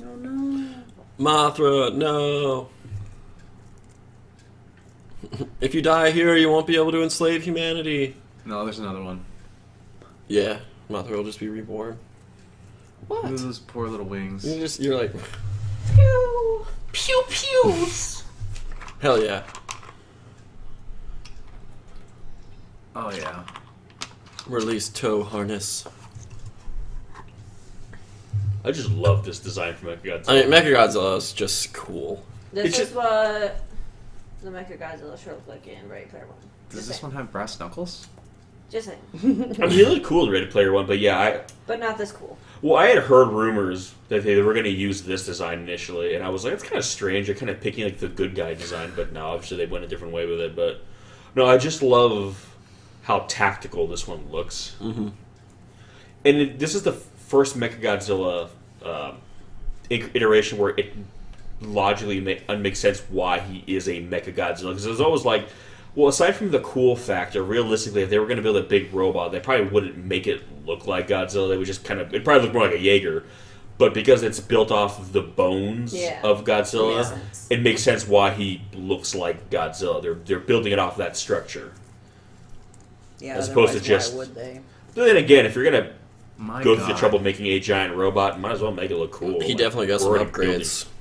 Oh no. Mothra, no. If you die here, you won't be able to enslave humanity. No, there's another one. Yeah, Mothra will just be reborn. What? Look at those poor little wings. You're like, Pew. Pew pews. hell yeah. Oh yeah. Release tow harness. I just love this design from Mechagodzilla. I mean, Mechagodzilla is just cool. This It's is just- what the Mechagodzilla should look like in Ready Player One. Does Just this saying. one have brass knuckles? Just saying. I mean, he looked cool in Ready Player One, but yeah, But not this cool. I had heard rumors that they were going to use this design initially, and I was like, it's kind of strange. They're kind of picking like the good guy design, but no, obviously they went a different way with it. But no, I just love how tactical this one looks. Mm-hmm. And this is the first Mechagodzilla iteration where it logically makes sense why he is a Mechagodzilla. Because it was always like, well, aside from the cool factor, realistically, if they were going to build a big robot, they probably wouldn't make it look like Godzilla. They would just it'd probably look more like a Jaeger. But because it's built off of the bones Yeah. of Godzilla, Makes sense. it makes sense why he looks like Godzilla. They're building it off that structure. Yeah, As opposed to otherwise, just- why would they? But then again, if you're going to My go God. through the trouble of making a giant robot, might as well make it look cool. He Like, definitely got some we're already upgrades. building-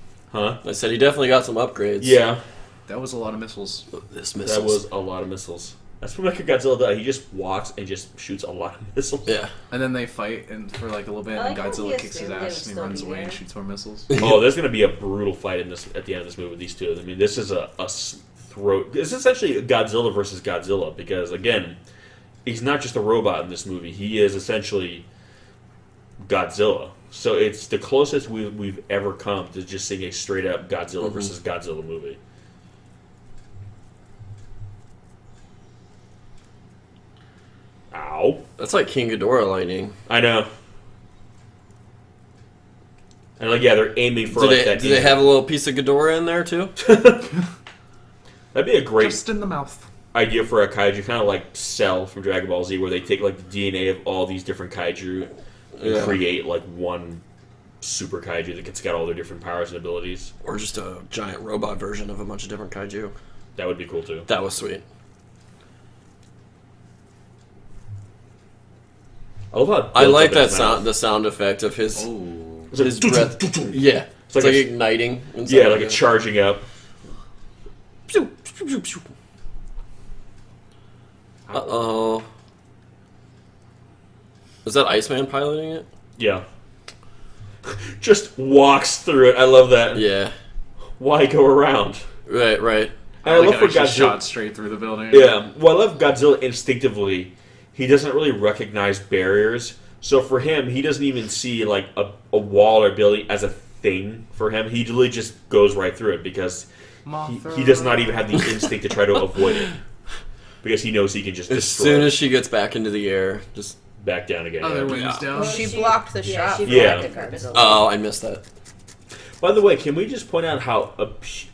Huh? I said he definitely got some upgrades. Yeah, That was a lot of missiles. This that missiles. was a lot of missiles. That's what Mechagodzilla does. He just walks and just shoots a lot of missiles. Yeah. And then they fight and for like a little bit, I and like how Godzilla he kicks his assumed they would ass and he still runs be away and there. shoots more missiles. Oh, there's going to be a brutal fight in this at the end of this movie with these two. I mean, this is a throat. It's essentially Godzilla versus Godzilla because again, he's not just a robot in this movie. He is essentially Godzilla. So it's the closest we've ever come to just seeing a straight up Godzilla versus Godzilla movie. Ow. That's like King Ghidorah lightning. I know. And like, yeah, they're aiming for Do like they, that. do they have a little piece of Ghidorah in there too? That'd be a great Just in the mouth. idea for a kaiju, kind of like Cell from Dragon Ball Z, where they take like the DNA of all these different kaiju and Yeah. create like one super kaiju that's got all their different powers and abilities. Or just a giant robot version of a bunch of different kaiju. That would be cool too. That was sweet. I love how I built like up in that his sound, mouth. the sound effect of his Oh. It's like his breath. Yeah, it's like like, a- igniting. inside Yeah, of like you. a charging up. Uh-oh. Is that Iceman piloting it? Yeah. Just walks through it. I love that. Yeah. Why go around? Right, right. And I like love how for he just Godzilla. shot straight through the building. Yeah. Well, I love Godzilla instinctively. He doesn't really recognize barriers. So for him, he doesn't even see like a wall or building as a thing for him. He literally just goes right through it because he does not even have the instinct to try to avoid it. Because he knows he can just As destroy soon it. as she gets back into the air, just... Back down again. Oh, their yeah. wings Yeah. down. Well, She blocked the shot. She Yeah. blocked it purposely. Oh, I missed that. By the way, can we just point out how,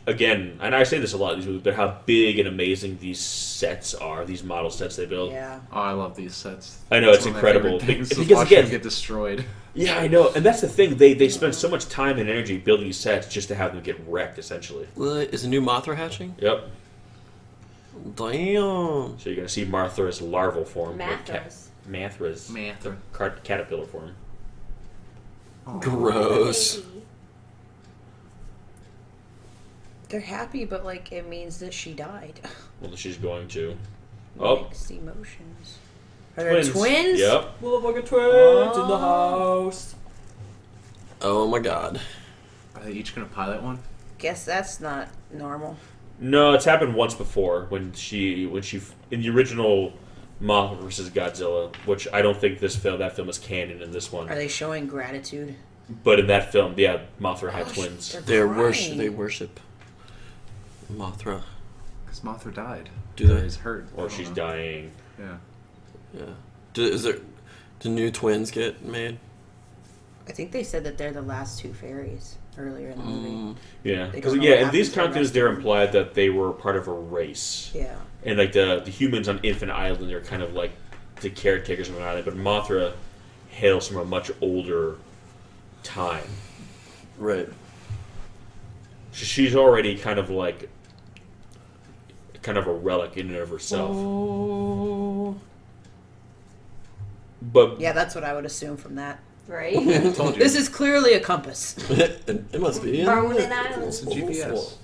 again, and I say this a lot in these movies, but how big and amazing these sets are, these model sets they build. Yeah. Oh, I love these sets. I know, it's one of my incredible. favorite things, Because is watching again- them get destroyed. Yeah, I know, and that's the thing. They spend so much time and energy building these sets just to have them get wrecked, essentially. Is a new Mothra hatching? Yep. Damn. So you're going to see Martha's larval form. or Mathras. Mathras. Mantha. Caterpillar form. Gross. Baby. They're happy, but like it means that she died. Well, she's going to. Oh, Mixed emotions. Are there twins. twins? Yep. Motherfucking twins in the house. Oh my god. Are they each gonna pilot one? Guess that's not normal. No, it's happened once before when she in the original Mothra versus Godzilla, which I don't think that film is canon in this one. Are they showing gratitude? But in that film, Mothra had twins. They crying. worship Mothra. Because Mothra died. Do they? Or is hurt. Or she's dying. Yeah. Yeah. Do new twins get made? I think they said that they're the last two fairies earlier in the movie. Yeah. They Because don't know in what these happened to the cartoons, rest they're of them. implied that they were part of a race. Yeah. And like the humans on Infinite Island are kind of like the caretakers of an island, but Mothra hails from a much older time. Right. She's already kind of a relic in and of herself. Oh. But Yeah, that's what I would assume from that. Right? Told you. This is clearly a compass. It must be. Bone and Island. It's a GPS.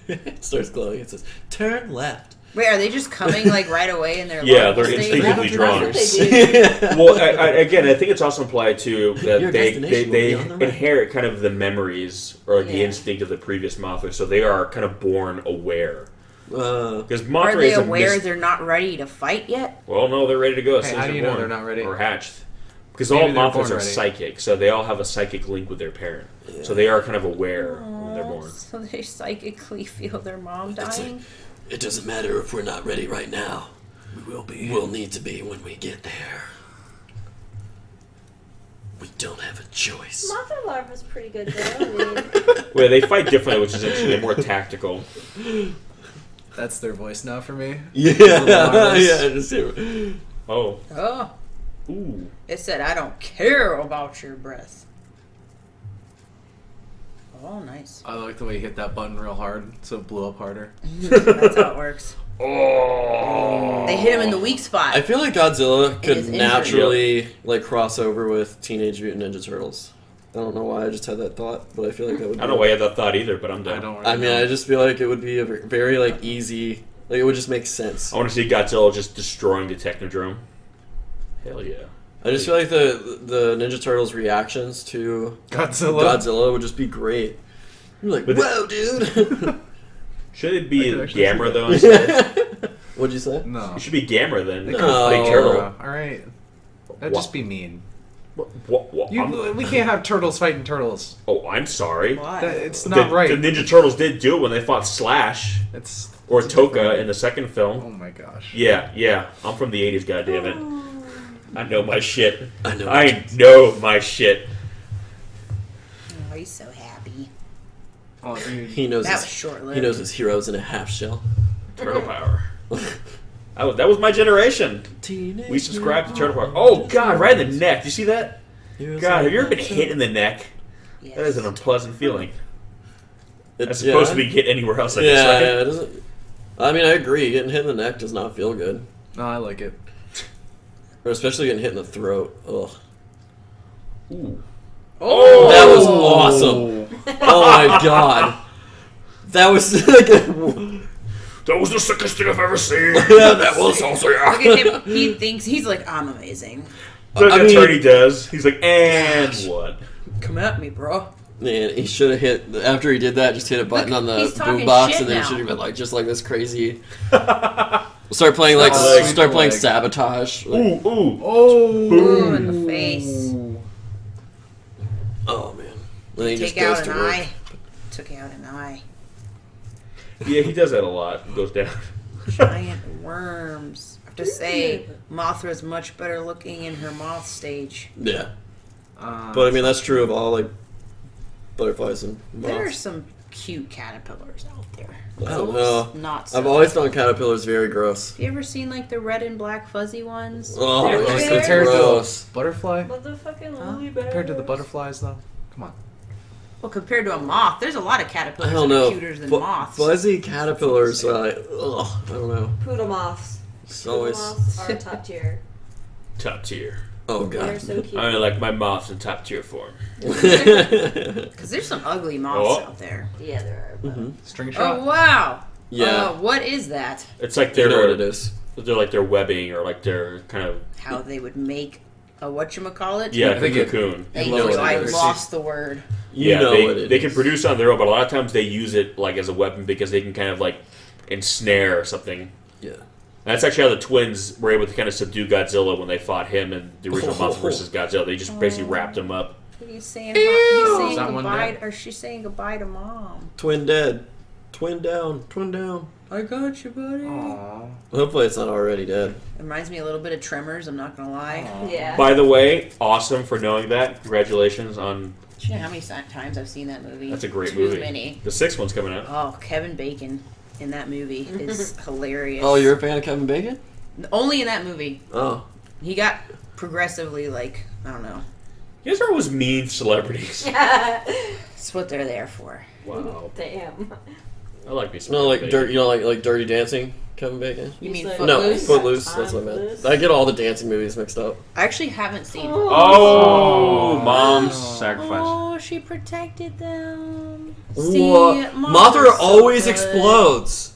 It starts glowing. It says, "Turn left." Wait, are they just coming like right away in their Yeah, larval they're stage? instinctively drawn. That's what they do. Well, again, I think it's also implied too that Your they destination will be on the right. inherit kind of the memories or the Yeah. instinct of the previous Mothra, so they are kind of born aware. Because Mothra Are they is a aware they're not ready to fight yet? Well, no, they're ready to go as Hey, soon as how do they're you know born they're not ready? or hatched. Because Maybe all they're Mothras born are ready. psychic, so they all have a psychic link with their parent. So they are kind of aware when they're born. So they psychically feel their mom It's dying? It doesn't matter if we're not ready right now. We will be. We'll need to be when we get there. We don't have a choice. Mothra larva's pretty good though. I mean, Well, they fight differently, which is interesting. They're more tactical. That's their voice now for me. Yeah, marvelous. yeah. Just hear. Oh. Oh, Ooh. it said, I don't care about your breath. Oh, nice. I like the way you hit that button real hard, so it blew up harder. That's how it works. Oh. They hit him in the weak spot. I feel like Godzilla It could is injured. naturally like cross over with Teenage Mutant Ninja Turtles. I don't know why I just had that thought, but I feel like that would. I don't know why I had that thought either, but I'm done. I don't really I mean, know. I just feel like it would be a very like easy. Like it would just make sense. I want to see Godzilla just destroying the Technodrome. Hell yeah. I just feel like the Ninja Turtles' reactions to Godzilla. would just be great. You're like, But whoa, dude. Should it I be could actually Gamera see though instead? What'd you say? No. It should be Gamera then. No. Big turtle. Alright. That'd What? just be mean. What? We can't have turtles fighting turtles. Oh, I'm sorry. Why? It's not right. The Ninja Turtles did do it when they fought Slash It's or it's a Toka different- in the second Oh film. my gosh. Yeah. I'm from the 80s, goddammit. I know my shit. I know. I know my shit. Oh, he's so happy. Oh, dude. He knows. That was His, short-lived. he knows his heroes in a half shell. Turtle power. That was my generation. Teenage We subscribed to Mutant Turtle Power. Oh, Ninja God, right in the Turtles. neck. You see that? Heroes God, in have you a ever been half hit shell. in the neck? Yes. That is an unpleasant feeling. It's As opposed to being hit anywhere else, I guess, Yeah, right? yeah, it doesn't. I mean, I agree. Getting hit in the neck does not feel good, No, I like it. or especially getting hit in the throat. Ugh. Ooh. Oh! That was awesome. Oh my god. That was like That was the sickest thing I've ever seen. that was also Look at him. He thinks, he's like, I'm amazing. The I mean- attorney does. He's like, and what? Come at me, bro. Man, he should have hit after he did that. Just hit a button Look, on the he's talking boombox, shit and then now. should have been like just like this crazy. Start playing like Oh, start playing leg. sabotage. Like, Ooh. Oh! Ooh, in the face. oh man, then he just Take goes out to an work. eye. Took out an eye. Yeah, he does that a lot. Goes down. Giant worms. I have to say, Mothra's much better looking in her moth stage. Yeah, but I mean that's true of all like butterflies and There are moths. some cute caterpillars out there. I don't Those, know. not so. I've always found caterpillars very gross. Have you ever seen like the red and black fuzzy ones? Oh, They're that's very- compared gross. to butterfly? Motherfucking Huh? lily bears. Compared to the butterflies, though? Come on. Well, compared to a moth, there's a lot of I caterpillars don't that are know. cuter than Fu- moths. Fuzzy caterpillars, ugh, I don't know. Poodle moths. It's Poodle always. moths are top tier. Top tier. Oh They're god. so cute. I mean, like my moth's in top tier form. Because there's some ugly moths Oh. out there. Yeah, there are. Mhm. String shot? Oh, wow. Yeah. What is that? It's like You know what it is. they're like their webbing or like their kind of How they would make a whatchamacallit? yeah, I think a it- cocoon. Thank know you. what I it is. lost the word. You Yeah, know what they, it they can is. produce it on their own, but a lot of times they use it like as a weapon because they can kind of like ensnare or something. Yeah. That's actually how the twins were able to kind of subdue Godzilla when they fought him in the original Monster vs. Godzilla. They just basically wrapped him up. He's saying that one goodbye, dead? or she's saying goodbye to mom. Twin dead. Twin down. Twin down. I got you, buddy. Aww. Hopefully it's not already dead. It reminds me a little bit of Tremors. I'm not gonna lie. Yeah. By the way, awesome for knowing that. Congratulations on... Do you know how many times I've seen that movie? That's a great Too movie. many. The 6th one's coming out. Oh, Kevin Bacon in that movie is hilarious. Oh, you're a fan of Kevin Bacon? Only in that movie. Oh. He got progressively, like, I don't know. You guys are always mean celebrities. It's what they're there for. Wow. Damn. I like me some No, like Kevin dirt. Bacon. You know, like Dirty Dancing. Kevin Bacon. You mean like- No, Footloose? Footloose. That's what I meant. Footloose. I get all the dancing movies mixed up. I actually haven't seen. Oh, mom's sacrifice. Oh, she protected them. What? Mom Mothra was so always good. explodes.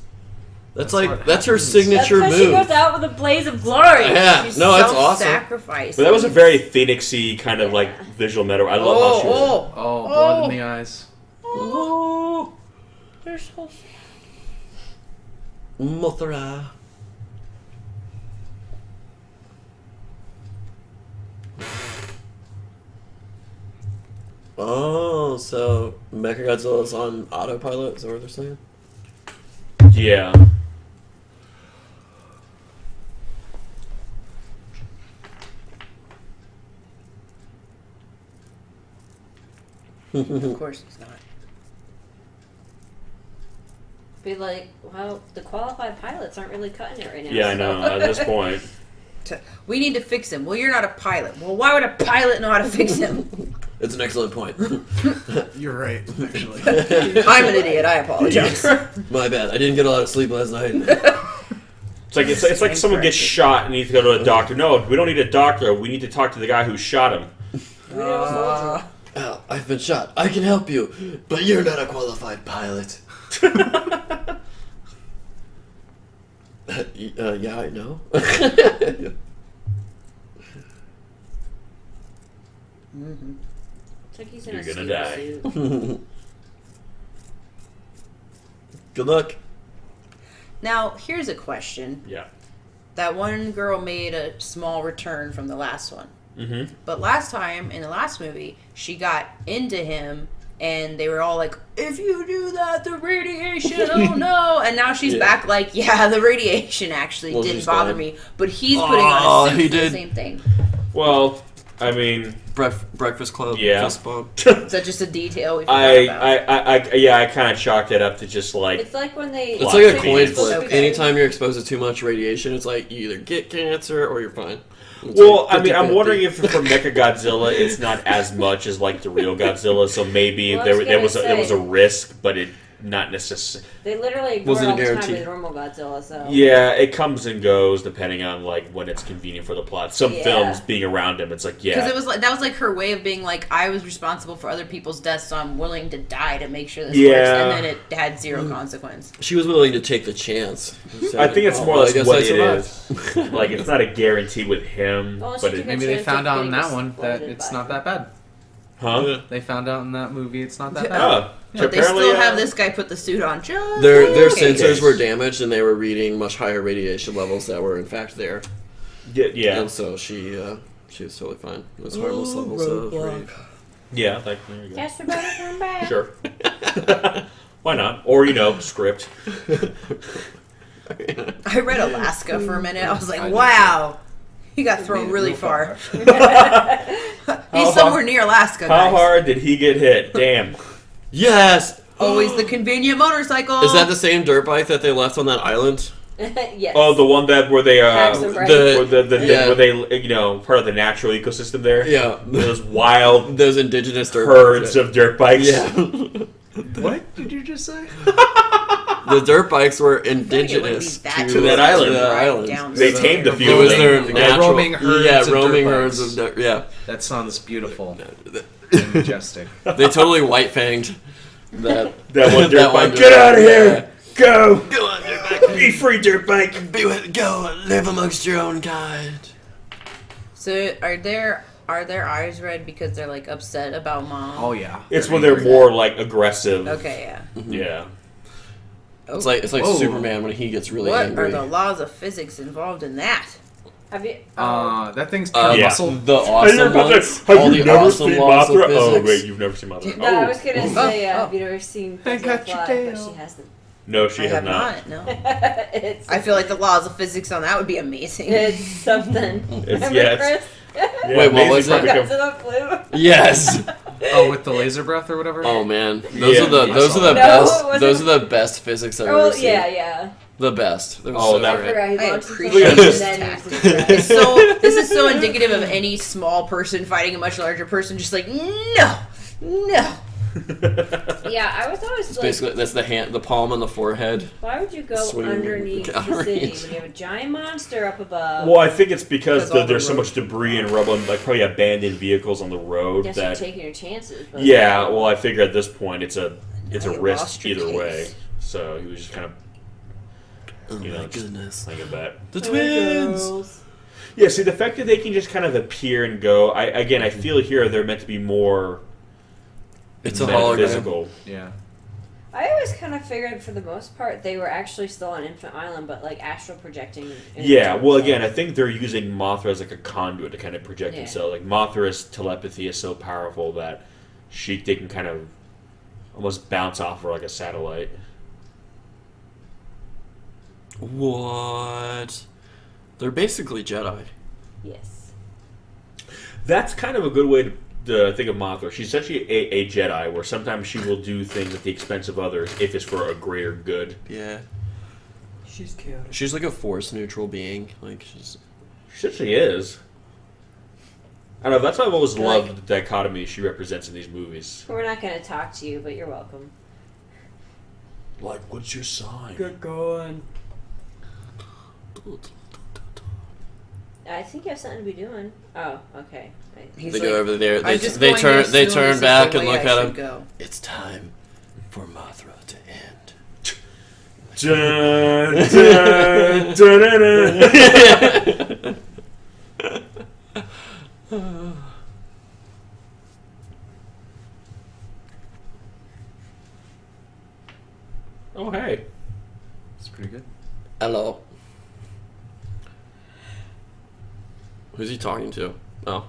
That's like what that's her happens. That's signature because she move. goes out with a blaze of glory. Yeah, She's no, that's awesome. self-sacrificed. But that was a very Phoenix-y kind of like visual metal. I love how she was. Oh, blood in the eyes. oh. They're so sad. Mothra. Oh, so Mechagodzilla's on autopilot, is that what they're saying? Yeah. Of course it's not. Be like, well, the qualified pilots aren't really cutting it right now. Yeah, I know. At this point. We need to fix him. Well, you're not a pilot. Well, why would a pilot know how to fix him? It's an excellent point. You're right, actually. I'm an idiot. I apologize. My bad. I didn't get a lot of sleep last night. It's like someone gets shot and needs to go to a doctor. No, we don't need a doctor. We need to talk to the guy who shot him. Al, I've been shot. I can help you, but you're not a qualified pilot. Yeah, I know. It's like he's in You're a gonna scuba die. suit. Good luck. Now, here's a question. Yeah. That one girl made a small return from the last one. Mm-hmm. But last time, in the last movie, she got into him, and they were all like, if you do that, the radiation, oh no. And now she's back like, yeah, the radiation actually Well, didn't she's bother fine. me. But he's putting on a suit he for the did. same thing. Well, I mean, Breakfast Club. Yeah. Fist bump. Is that just a detail we forgot about? I kind of chalked it up to just like, It's like when they. It's Lots like of a coin things. flip. Okay. Anytime you're exposed to too much radiation, it's like you either get cancer or you're fine. It's well, like I mean, I'm 50-50. wondering if for Mechagodzilla, it's not as much as like the real Godzilla. So maybe Well, I was there was a gonna say. risk, but it not necessarily. They literally ignore Wasn't a all the time guarantee. with normal Godzilla, so. Yeah, it comes and goes depending on like when it's convenient for the plot. Some Yeah. films being around him, it's like Because yeah, it was like that was like her way of being like, I was responsible for other people's deaths, so I'm willing to die to make sure this works. Yeah. And then it had zero consequence. She was willing to take the chance. I think it's Oh, more or well, I less guess what I it survived. is. Like it's not a guarantee with him, Well, she but took it, a Maybe they chance found of out in getting that one that exploded it's by not that bad. huh? They found out in that movie it's not that bad. Oh, But they apparently, still have this guy put the suit on just Their in case. sensors were damaged and they were reading much higher radiation levels that were in fact there. Yeah, And so she was totally fine. It was harmless levels of radiation. yeah. Like, there you go. Guess we better come back. Sure. Why not? Or script. I read Alaska for a minute. I was I like, did wow. He got thrown Real really far. far. How He's somewhere near Alaska, How guys. hard did he get hit? Damn. Yes! Always the convenient motorcycle. Is that the same dirt bike that they left on that island? Yes. Oh, the one that where they Packs of bread. where Yeah. where they part of the natural ecosystem there. Yeah. Those wild Those indigenous dirt herds bikes. of dirt bikes. Yeah. What did you just say? The dirt bikes were I feel like it wouldn't indigenous be that to that island. To that Right island. down They there. tamed a few It of was them. their They're natural, roaming herds yeah, of dirt roaming bikes. herds of dirt. Yeah, That sounds beautiful and majestic. they totally white fanged that That one dirt that bike. one Get dirt out of bike, here! Go! Go on, dirt bike. Be free, dirt bike. Go live amongst your own kind. So are their eyes red because they're like upset about mom? Oh yeah. It's when they're more like aggressive. Okay, yeah. Yeah. It's like Whoa. Superman when he gets really what angry. are the laws of physics involved in that? Have you? That thing's pure Yeah. muscle. The awesome ones. Have All you the never awesome seen laws Mothra? of Oh physics. wait, you've never seen Mothra. No, I Oh was gonna say, Oh. have you ever seen I Godzilla got your Fly? tail. But she hasn't. no, she I has have not. not. No. It's I feel like the laws of physics on that would be amazing. it's something. Remember, yeah, Chris? Yeah, Wait, what was amazing it? probably Godzilla flew. Yes. Oh, with the laser breath or whatever. Oh man, those Yeah. are the No, best. it wasn't. Those are the best physics I've Oh ever seen. yeah. The best. They're Oh, so that- I great. forgot he I launched his appreciate own this and then tactic. used his breath. It's this is so indicative of any small person fighting a much larger person. Just like no. Yeah, I was always It's like, basically that's the hand, the palm on the forehead. why would you go Swinging underneath the galleries. city when you have a giant monster up above? Well, I think it's because Because all there's the so road- much debris and rubble and like probably abandoned vehicles on the road Guess you're that. taking your chances. But Yeah, well, I figure at this point it's a Now you risk lost your either case. way. So he was just kind of Oh You know, my just- goodness. playing a bet. The Hi, twins. girls. Yeah, see the fact that they can just kind of appear and go. I feel here they're meant to be more. It's a hologram. metaphysical. Yeah. I always kind of figured, for the most part, they were actually still on Infant Island, but like astral projecting. Yeah, well, again, I think they're using Mothra as like a conduit to kind of project Yeah. themselves. Like Mothra's telepathy is so powerful that they can kind of almost bounce off her like a satellite. What? They're basically Jedi. Yes. That's kind of a good way to think of Mothra. She's essentially a Jedi, where sometimes she will do things at the expense of others if it's for a greater good. Yeah. She's cute. She's like a force neutral being. Like she's. She essentially is. I don't know. That's why I've always Like- loved the dichotomy she represents in these movies. We're not going to talk to you, but you're welcome. Like, what's your sign? going. I think you have something to be doing. Oh, okay. He's They like, go over there. "I'm They just they going turn to they assume turn this is back the and way look I at should him. go." It's time for Mothra to end. Dun, dun, dun, dun, dun. Oh, hey. It's pretty good. Hello. Who's he talking to? Oh.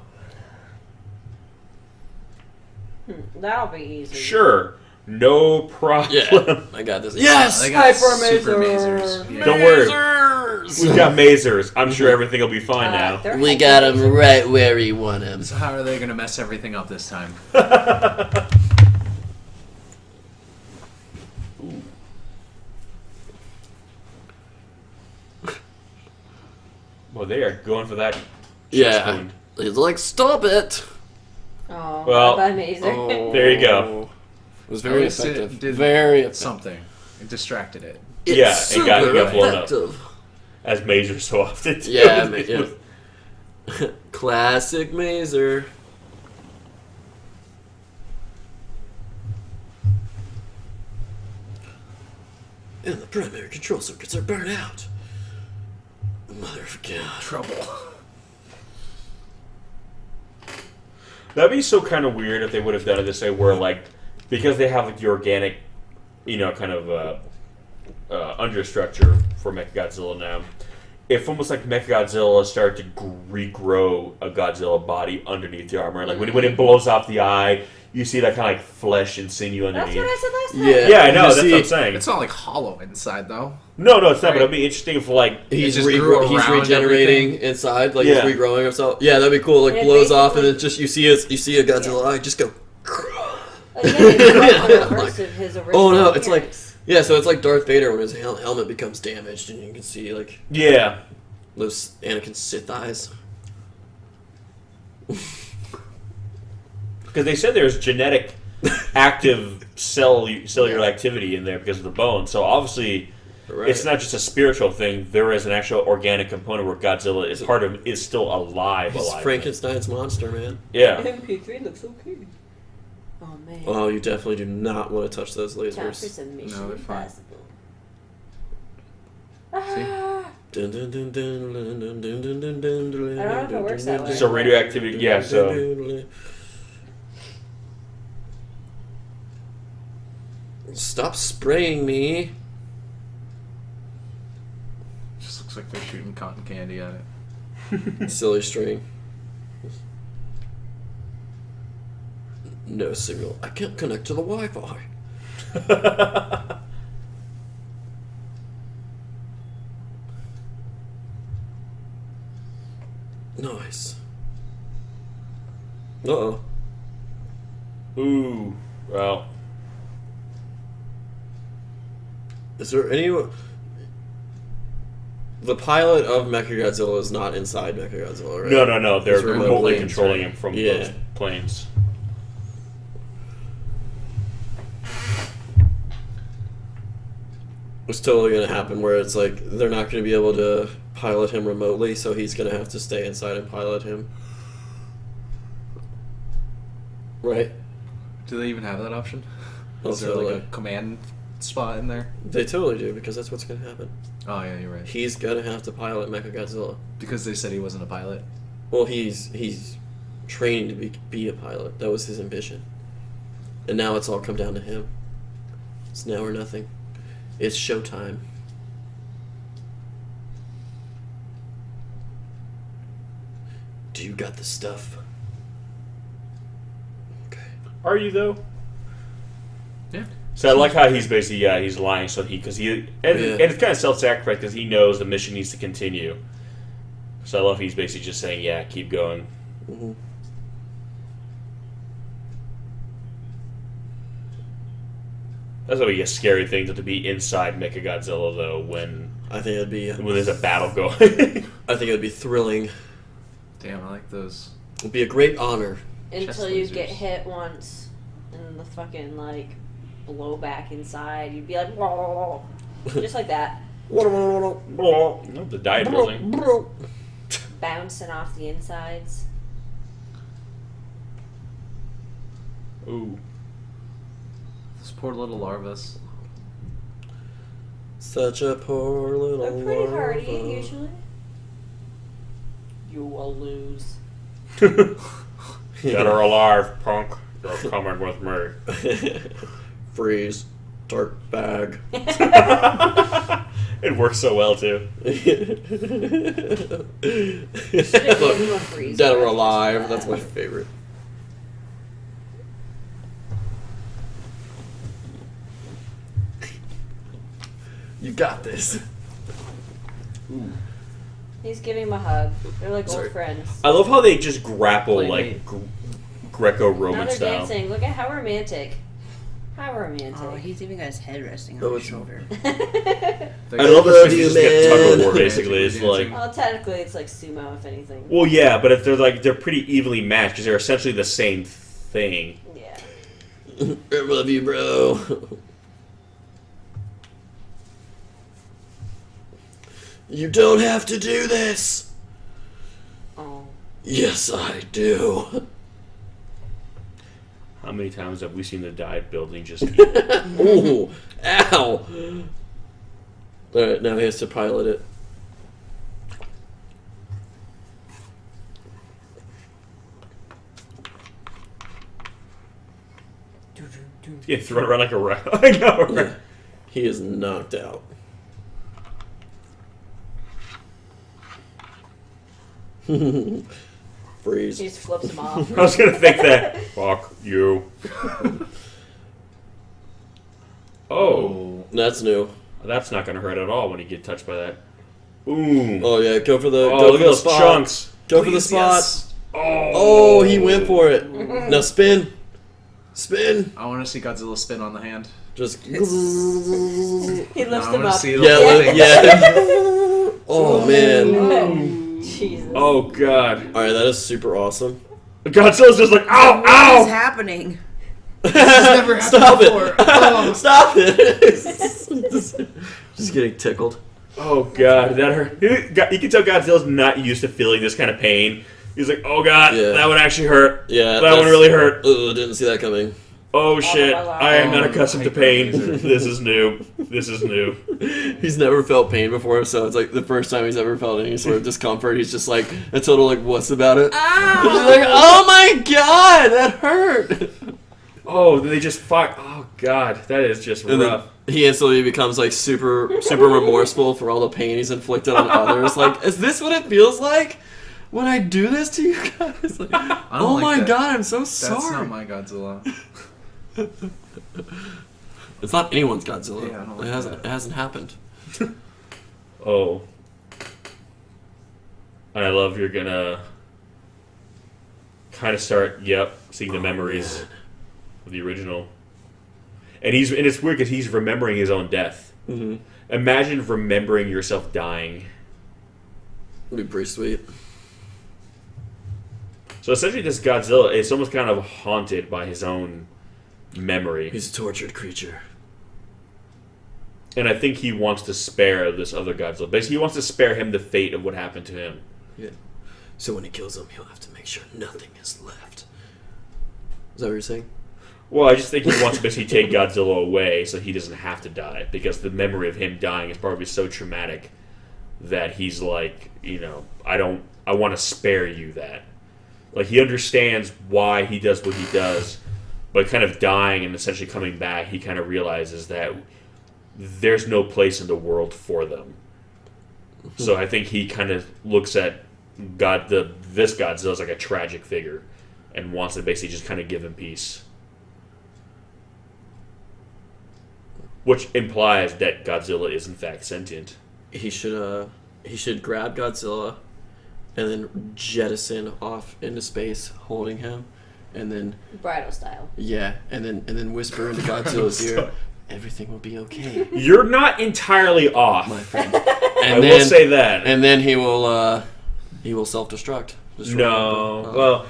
That'll be easy. Sure. No problem. Yeah. I got this. Yes! They got Hyper super Mazer. masers. Yeah. Don't worry. Lasers! We've got masers. I'm sure everything will be fine now. they're We hyper got him mazer. right where he want him. So how are they gonna mess everything up this time? Well, they are going for that. Yeah. chest wound. He's like, stop it! Oh, Well, bye, Mazer. Oh. There you go. It was very At least it effective. did Very effective. Something. It distracted it. It's Yeah, it got super blown up. effective. As Mazer so often do. Yeah, yeah. Classic Mazer. And the primary control circuits are burnt out. Mother of God. Trouble. That'd be so kind of weird if they would have done it this way, where like because they have like the organic, kind of understructure for Mechagodzilla now. If almost like Mechagodzilla started to regrow a Godzilla body underneath the armor, like when it blows off the eye, you see that kind of like flesh and sinew That's underneath. what I said last time. Yeah. Yeah, I know. You That's see- what I'm saying. It's not like hollow inside though. No, it's not. But Right. it'd be interesting if like He's just grew he's around regenerating everything. inside, like Yeah. he's regrowing himself. Yeah, that'd be cool. Like And it blows off, and basically- then just you see a Godzilla eye just go. Like, yeah, it's the reverse of his original Oh no, it's like appearance. yeah. So it's like Darth Vader when his helmet becomes damaged, and you can see like yeah. those Anakin Sith eyes. Because they said there's genetic active cellular activity in there because of the bone. So obviously, Right. it's not just a spiritual thing. There is an actual organic component where Godzilla is part of is still alive. He's Frankenstein's monster, man. Yeah. MP3 looks okay. Oh man. Oh, you definitely do not want to touch those Time for lasers. some Mission No, they're fine. Impossible. See? Dun, dun, dun, dun, dun, dun, dun, dun, dun, dun, dun, I don't know if it works that way. So radioactivity. Yeah. So stop spraying me. They're shooting cotton candy at it. Silly string. No signal. I can't connect to the Wi-Fi. Nice. Uh-oh. Ooh. Well. Is there any... The pilot of Mechagodzilla is not inside Mechagodzilla, right? No. They're It's remote remotely planes, controlling right? him from Yeah. those planes. It's totally going to happen where it's like they're not going to be able to pilot him remotely, so he's going to have to stay inside and pilot him. Right? Do they even have that option? Oh, Is there totally. like a command spot in there? They totally do, because that's what's going to happen. Oh yeah, you're right. He's going to have to pilot Mechagodzilla. Because they said he wasn't a pilot. Well, he's training to be a pilot. That was his ambition. And now it's all come down to him. It's now or nothing. It's showtime. Do you got the stuff? Okay. Are you though? Yeah. So I like how he's basically he's lying so and it's kind of self-sacrifice because he knows the mission needs to continue. So I love he's basically just saying keep going. Mm-hmm. That's gonna be a scary thing to be inside Mechagodzilla though when I think when there's a battle going. I think it'd be thrilling. Damn, I like those. It'd be a great honor. Until Chest you lasers. get hit once and the fucking like blow back inside, you'd be like, whoa, just like that, The diet building. bouncing off the insides. Ooh. Those poor little larvas. Such a poor little They're pretty hardy larva. usually. You will lose. Dead or alive, punk. You're coming with me. Freeze. Dark bag. It works so well too. Should've given him a freeze Dead or breath. alive. That's my favorite. You got this. He's giving him a hug. They're like Sorry. old friends. I love how they just grapple Playmate. like Now Greco-Roman they're style. dancing. Look at how romantic. How romantic. Oh, he's even got his head resting Oh, on his it's- shoulder. I love love this. you, Just get tug of man. war. Basically, it's like. Well, technically, it's like sumo, if anything. Well, yeah, but if they're pretty evenly matched because they're essentially the same thing. Yeah. I love you, bro. You don't have to do this. Oh. Yes, I do. How many times have we seen the diet building just? Ooh, ow. Alright, now he has to pilot it. Get thrown around like a rat. I know. Right? Yeah. He is knocked out. Freeze. He just flips him off. I was gonna think that. Fuck you. Oh, That's new. that's not gonna hurt at all when you get touched by that. Boom. Oh yeah, go for the Oh, go look for at the those spot. chunks. Go for the Please, spot. yes. Oh, he went for it. Now spin. Spin. I want to see Godzilla spin on the hand. Just He lifts No, I him want to up. see the yeah, whole like, thing. yeah. Oh man. Oh, Jesus. Oh god. Alright, that is super awesome. Godzilla's just like ow, What is ow. happening? never happened Stop before. it! Oh. Stop it! Just getting tickled. Oh god, that hurt. You can tell Godzilla's not used to feeling this kind of pain. He's like, oh god, Yeah. that one actually hurt. Yeah, That one really hurt. Ugh, didn't see that coming. Oh shit, my God. I am not Oh, accustomed to hyper pain. laser. This is new. This is new. He's never felt pain before, so it's like the first time he's ever felt any sort of discomfort. He's just like a total like, what's about it? He's just like, oh my god, that hurt. Oh, they just fight. Oh God, that is just And rough. then he instantly becomes like super remorseful for all the pain he's inflicted on others. Like, is this what it feels like when I do this to you guys? Like, oh like my that. god, I'm so That's sorry. not my Godzilla. It's not anyone's Godzilla. Yeah, I don't like It hasn't happened. Oh. And I love you're gonna kind of start, seeing the memories man. of the original. And it's weird because he's remembering his own death. Mm-hmm. Imagine remembering yourself dying. It'd be pretty sweet. So essentially this Godzilla is almost kind of haunted by his own memory. He's a tortured creature. And I think he wants to spare this other Godzilla. Basically, he wants to spare him the fate of what happened to him. Yeah. So when he kills him, he'll have to make sure nothing is left. Is that what you're saying? Well, I just think he wants to basically take Godzilla away so he doesn't have to die. Because the memory of him dying is probably so traumatic that he's like, I want to spare you that. Like, he understands why he does what he does, but kind of dying and essentially coming back, he kind of realizes that there's no place in the world for them. So I think he kind of looks at this Godzilla as like a tragic figure and wants to basically just kind of give him peace. Which implies that Godzilla is in fact sentient. He should grab Godzilla and then jettison off into space, holding him, and then Bridal style. and then whisper into Godzilla's ear, "Everything will be okay, You're not entirely off. my friend." I will say that. And then he will self-destruct. No. Well,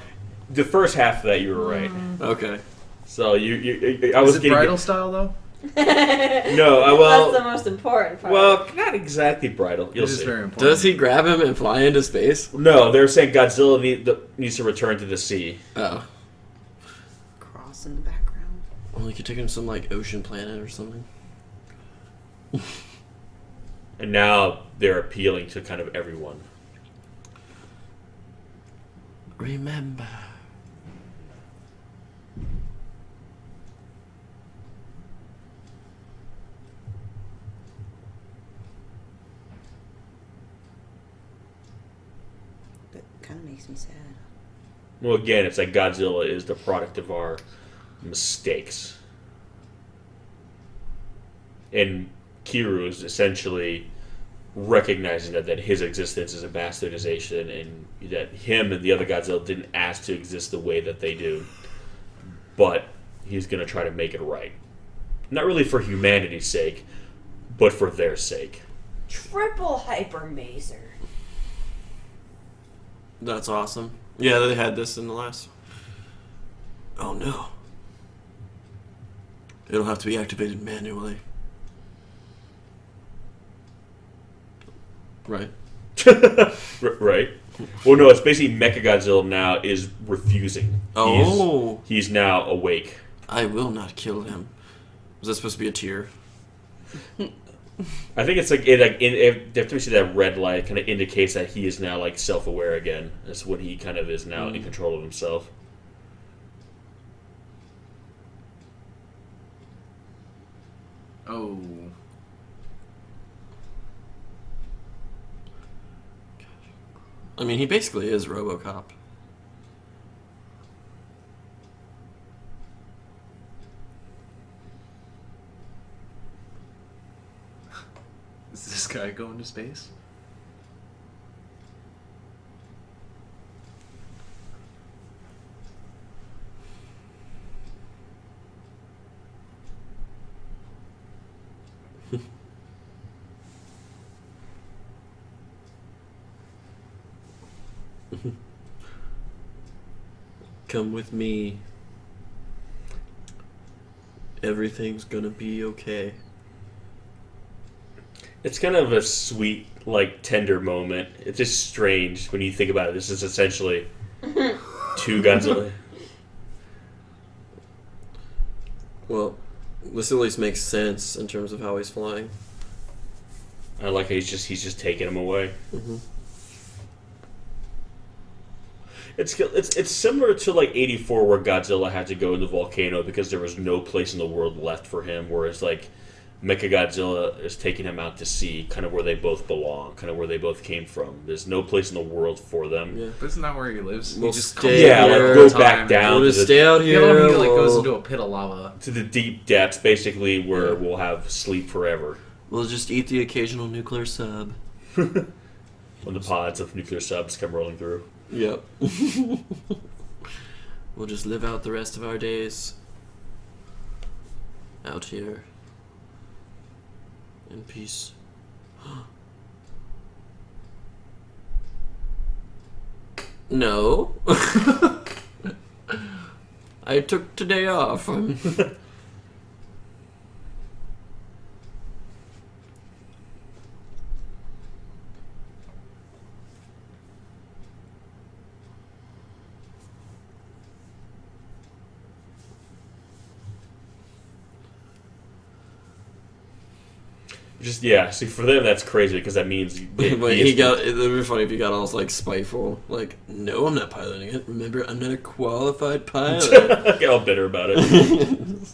the first half of that you were right. Okay. So I was Is it getting bridal style though? No, That's the most important part. well, not exactly bridal. You'll It is see. very important. Does he grab him and fly into space? No, they're saying Godzilla needs to return to the sea. Oh. Cross in the background. Well, he could take him to some like ocean planet or something. And now they're appealing to kind of everyone. Remember. That kind of makes me sad. Well, again, it's like Godzilla is the product of our mistakes. And Kiru is essentially recognizing that his existence is a bastardization and that him and the other Godzilla didn't ask to exist the way that they do. But he's going to try to make it right. Not really for humanity's sake, but for their sake. Triple hyper mazer. That's awesome. Yeah, they had this in the last. Oh no. It'll have to be activated manually. Right. Right. Well, no, it's basically Mechagodzilla now is refusing. Oh. He's now awake. I will not kill him. Was that supposed to be a tear? I think it's like after we see that red light, kind of indicates that he is now like self-aware again. That's when he kind of is now in control of himself. Oh. I mean, he basically is RoboCop. Is this guy going to space? Come with me. Everything's gonna be okay. It's kind of a sweet, like, tender moment. It's just strange when you think about it. This is essentially two Godzilla. Well, this at least makes sense in terms of how he's flying. I like how he's just taking him away. Mm-hmm. It's similar to like '84 where Godzilla had to go in the volcano because there was no place in the world left for him. Whereas like Mechagodzilla is taking him out to sea, kind of where they both belong, kind of where they both came from. There's no place in the world for them. Yeah. But isn't that where he lives? We'll he just stay Yeah, here. like go back down We'll to just the, stay out He here. like goes we'll- into a pit of lava. to the deep depths, basically, where we'll have sleep forever. We'll just eat the occasional nuclear sub. When the pods of nuclear subs come rolling through. Yep. We'll just live out the rest of our days out here in peace. No. I took today off. Just see, for them that's crazy because that means But it would be funny if he got all like spiteful. Like, no, I'm not piloting it. Remember, I'm not a qualified pilot. get all bitter about it.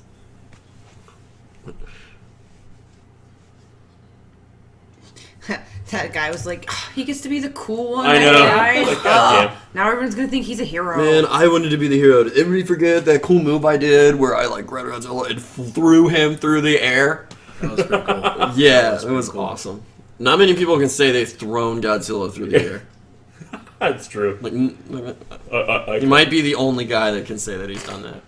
That guy was like, "Oh, he gets to be the cool one. I that know. guy. Like, goddamn. Now everyone's gonna think he's a hero." Man, I wanted to be the hero. Did everybody forget that cool move I did where I like grabbed Godzilla and threw him through the air? That was pretty cool. Yeah, it was awesome. Not many people can say they've thrown Godzilla through the air. That's true. Like, I he might be the only guy that can say that he's done that.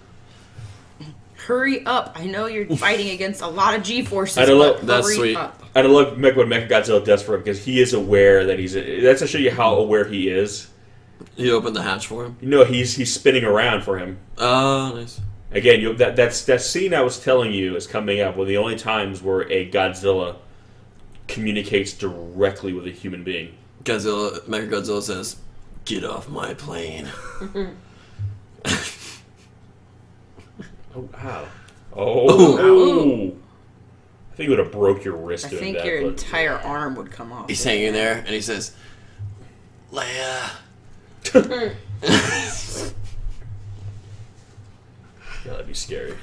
Hurry up! I know you're fighting against a lot of G-forces. I don't know. but That's hurry sweet. up. I love what Mechagodzilla does for him because he is aware that that's to show you how aware he is. You opened the hatch for him. You know, he's spinning around for him. Oh, nice. Again, that scene I was telling you is coming up one of the only times where a Godzilla communicates directly with a human being. Mechagodzilla says, "Get off my plane." Oh, how? Oh. I think you would have broke your wrist I doing think that. your but- entire arm would come off. He's hanging there, and he says, "Leia." Yeah, that'd be scary.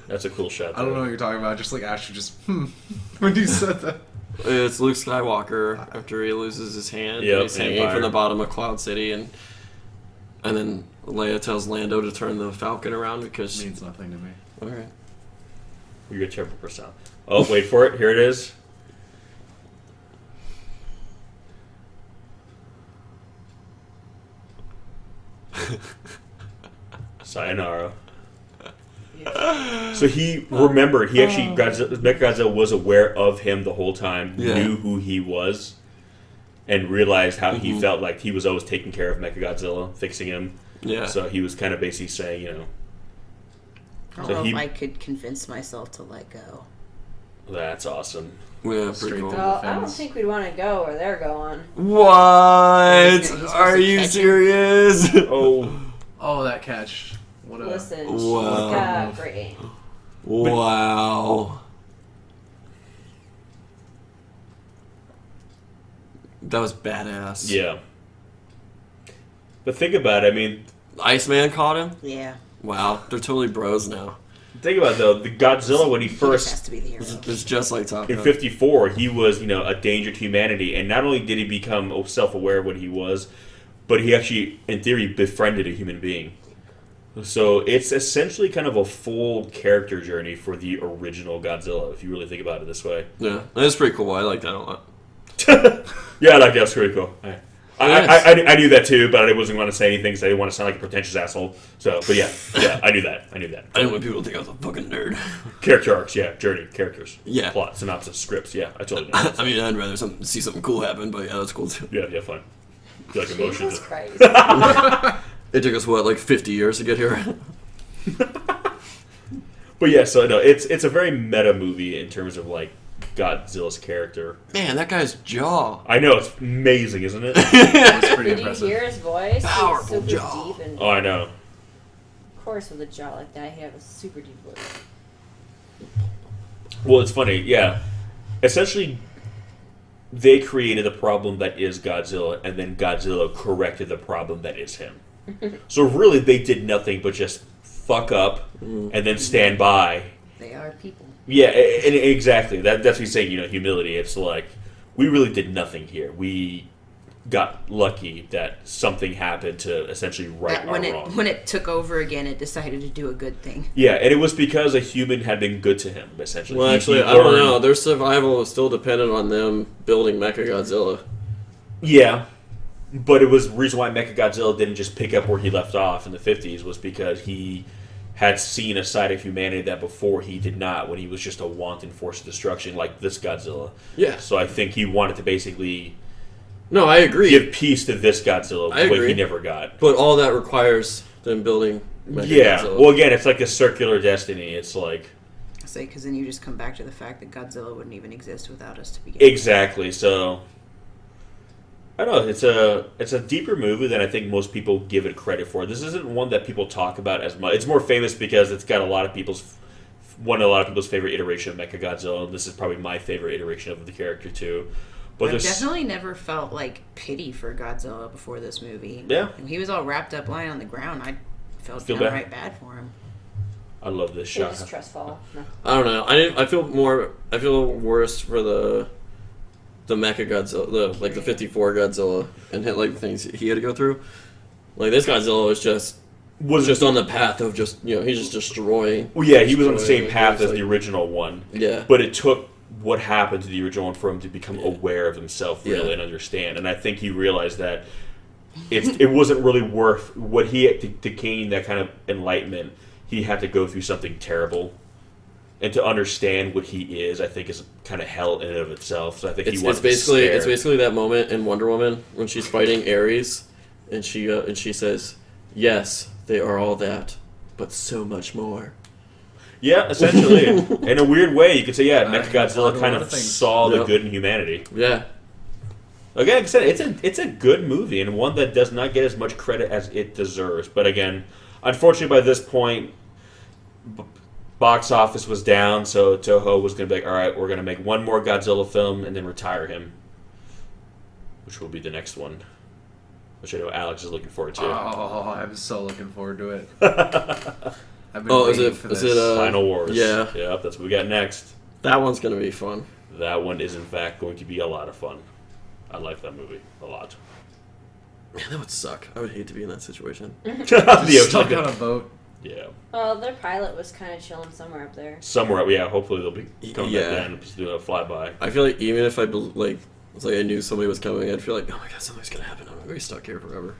That's a cool shot. I don't know what you're talking about. Just like Asher, just when you said that. It's Luke Skywalker after he loses his hand. Yep, And he's hanging Empire. from the bottom of Cloud City, and then Leia tells Lando to turn the Falcon around because. Means nothing to me. All right. You're a terrible person. Oh, wait for it. Here it is. Sayonara. So he remembered. He actually, Mechagodzilla was aware of him the whole time, Yeah. knew who he was, and realized how he felt like he was always taking care of Mechagodzilla, fixing him. Yeah. So he was kind of basically saying, I don't So know he- if I could convince myself to let go. that's awesome. Yeah, pretty Straight cool. through. Well, I don't Fence. think we'd want to go where they're going. What? He's supposed Are to you catch him. serious? Oh, Oh, that catch. What a. Listen, Wow. she's got great aim. Wow. That was badass. yeah. But think about it. I mean, Iceman caught him? Yeah. Wow, they're totally bros now. think about it, though. The Godzilla, when he He just has first to be the hero. It's just like Top in Gun. '54, he was a danger to humanity, and not only did he become self-aware of what he was, but he actually, in theory, befriended a human being. So it's essentially kind of a full character journey for the original Godzilla, if you really think about it this way. Yeah, that's pretty cool. I like that a lot. Yeah, I like that. It's pretty cool. I knew that too, but I wasn't going to say anything because I didn't want to sound like a pretentious asshole. So, but yeah, I knew that. I didn't want people to think I was a fucking nerd. Character arcs, journey, characters, Yeah. plot, synopsis, scripts. Yeah, I totally know. I mean, I'd rather see something cool happen, but yeah, that's cool too. Yeah, fine. You like emotions. Jesus Christ. It took us, like 50 years to get here? But yeah, so no, it's a very meta movie in terms of like Godzilla's character. Man, that guy's jaw. I know, it's amazing, isn't it? That's pretty Did you impressive. hear his voice? Powerful He's super jaw. deep, and Oh, I know. of course, with a jaw like that, he'd have a super deep voice. Well, it's funny, yeah. Essentially, they created the problem that is Godzilla, and then Godzilla corrected the problem that is him. So really, they did nothing but just fuck up and then stand by. They are people. Yeah, and exactly. That's what he's saying. Humility. It's like we really did nothing here. We got lucky that something happened to essentially right our wrong. When it took over again, it decided to do a good thing. Yeah, and it was because a human had been good to him, essentially. Well, actually, I don't know. Their survival was still dependent on them building Mechagodzilla. Yeah, but it was the reason why Mechagodzilla didn't just pick up where he left off in the 50s was because he had seen a side of humanity that before he did not, when he was just a wanton force of destruction like this Godzilla. Yeah. So I think he wanted to basically... No, I agree. Give peace to this Godzilla, I the way agree. he never got. But all that requires them building Mechagodzilla. Yeah. Well, again, it's like a circular destiny. It's like... I say, because then you just come back to the fact that Godzilla wouldn't even exist without us to begin. Exactly. So... I don't know. It's a deeper movie than I think most people give it credit for. This isn't one that people talk about as much. It's more famous because it's got one of a lot of people's favorite iteration of Mechagodzilla. And this is probably my favorite iteration of the character too. But I've definitely never felt like pity for Godzilla before this movie. Yeah. When he was all wrapped up lying on the ground, I felt Feel downright bad for him. I love this It shot. was trustful. No. I don't know. I feel worse for the Mechagodzilla, the 54 Godzilla, and hit like the things he had to go through. Like this Godzilla was just on the path of just he's just destroying. Well, yeah, he was on the same path as like, the original one. Yeah. But it took what happened to the original one for him to become aware of himself, really, and understand. And I think he realized that it wasn't really worth what he had to gain that kind of enlightenment. He had to go through something terrible. And to understand what he is, I think, is kind of hell in and of itself. So I think it's basically that moment in Wonder Woman when she's fighting Ares, and she says, "Yes, they are all that, but so much more." Yeah, essentially, in a weird way, you could say, Mechagodzilla kind of saw the good in humanity. Yeah. Again, like I said, it's a good movie and one that does not get as much credit as it deserves. But again, unfortunately, by this point, box office was down, so Toho was going to be like, all right, we're going to make one more Godzilla film and then retire him, which will be the next one, which I know Alex is looking forward to. Oh, I'm so looking forward to it. I've been waiting for this. Final Wars. Yeah. Yep, that's what we got next. That one's going to be fun. That one is, in fact, going to be a lot of fun. I like that movie a lot. Man, that would suck. I would hate to be in that situation. Stuck on a boat. Yeah. Well, their pilot was kind of chilling somewhere up there. Somewhere, yeah. Hopefully they'll be coming back down and just do a flyby. I feel like even if I I knew somebody was coming, I'd feel like, oh my god, something's gonna happen. I'm gonna be stuck here forever.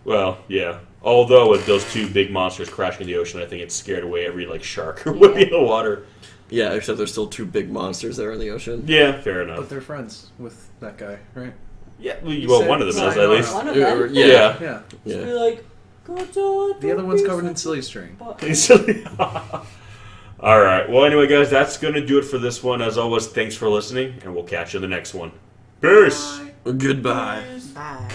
Well, yeah. Although with those two big monsters crashing in the ocean, I think it scared away every shark would be in the water. Yeah, except there's still two big monsters there in the ocean. Yeah, fair enough. But they're friends with that guy, right? Yeah, well, one of them is at least. One of them. Yeah. Be like, Godzilla, The other one's covered in silly string. All right. Well, anyway, guys, that's going to do it for this one. As always, thanks for listening, and we'll catch you in the next one. Peace. Goodbye. Bye.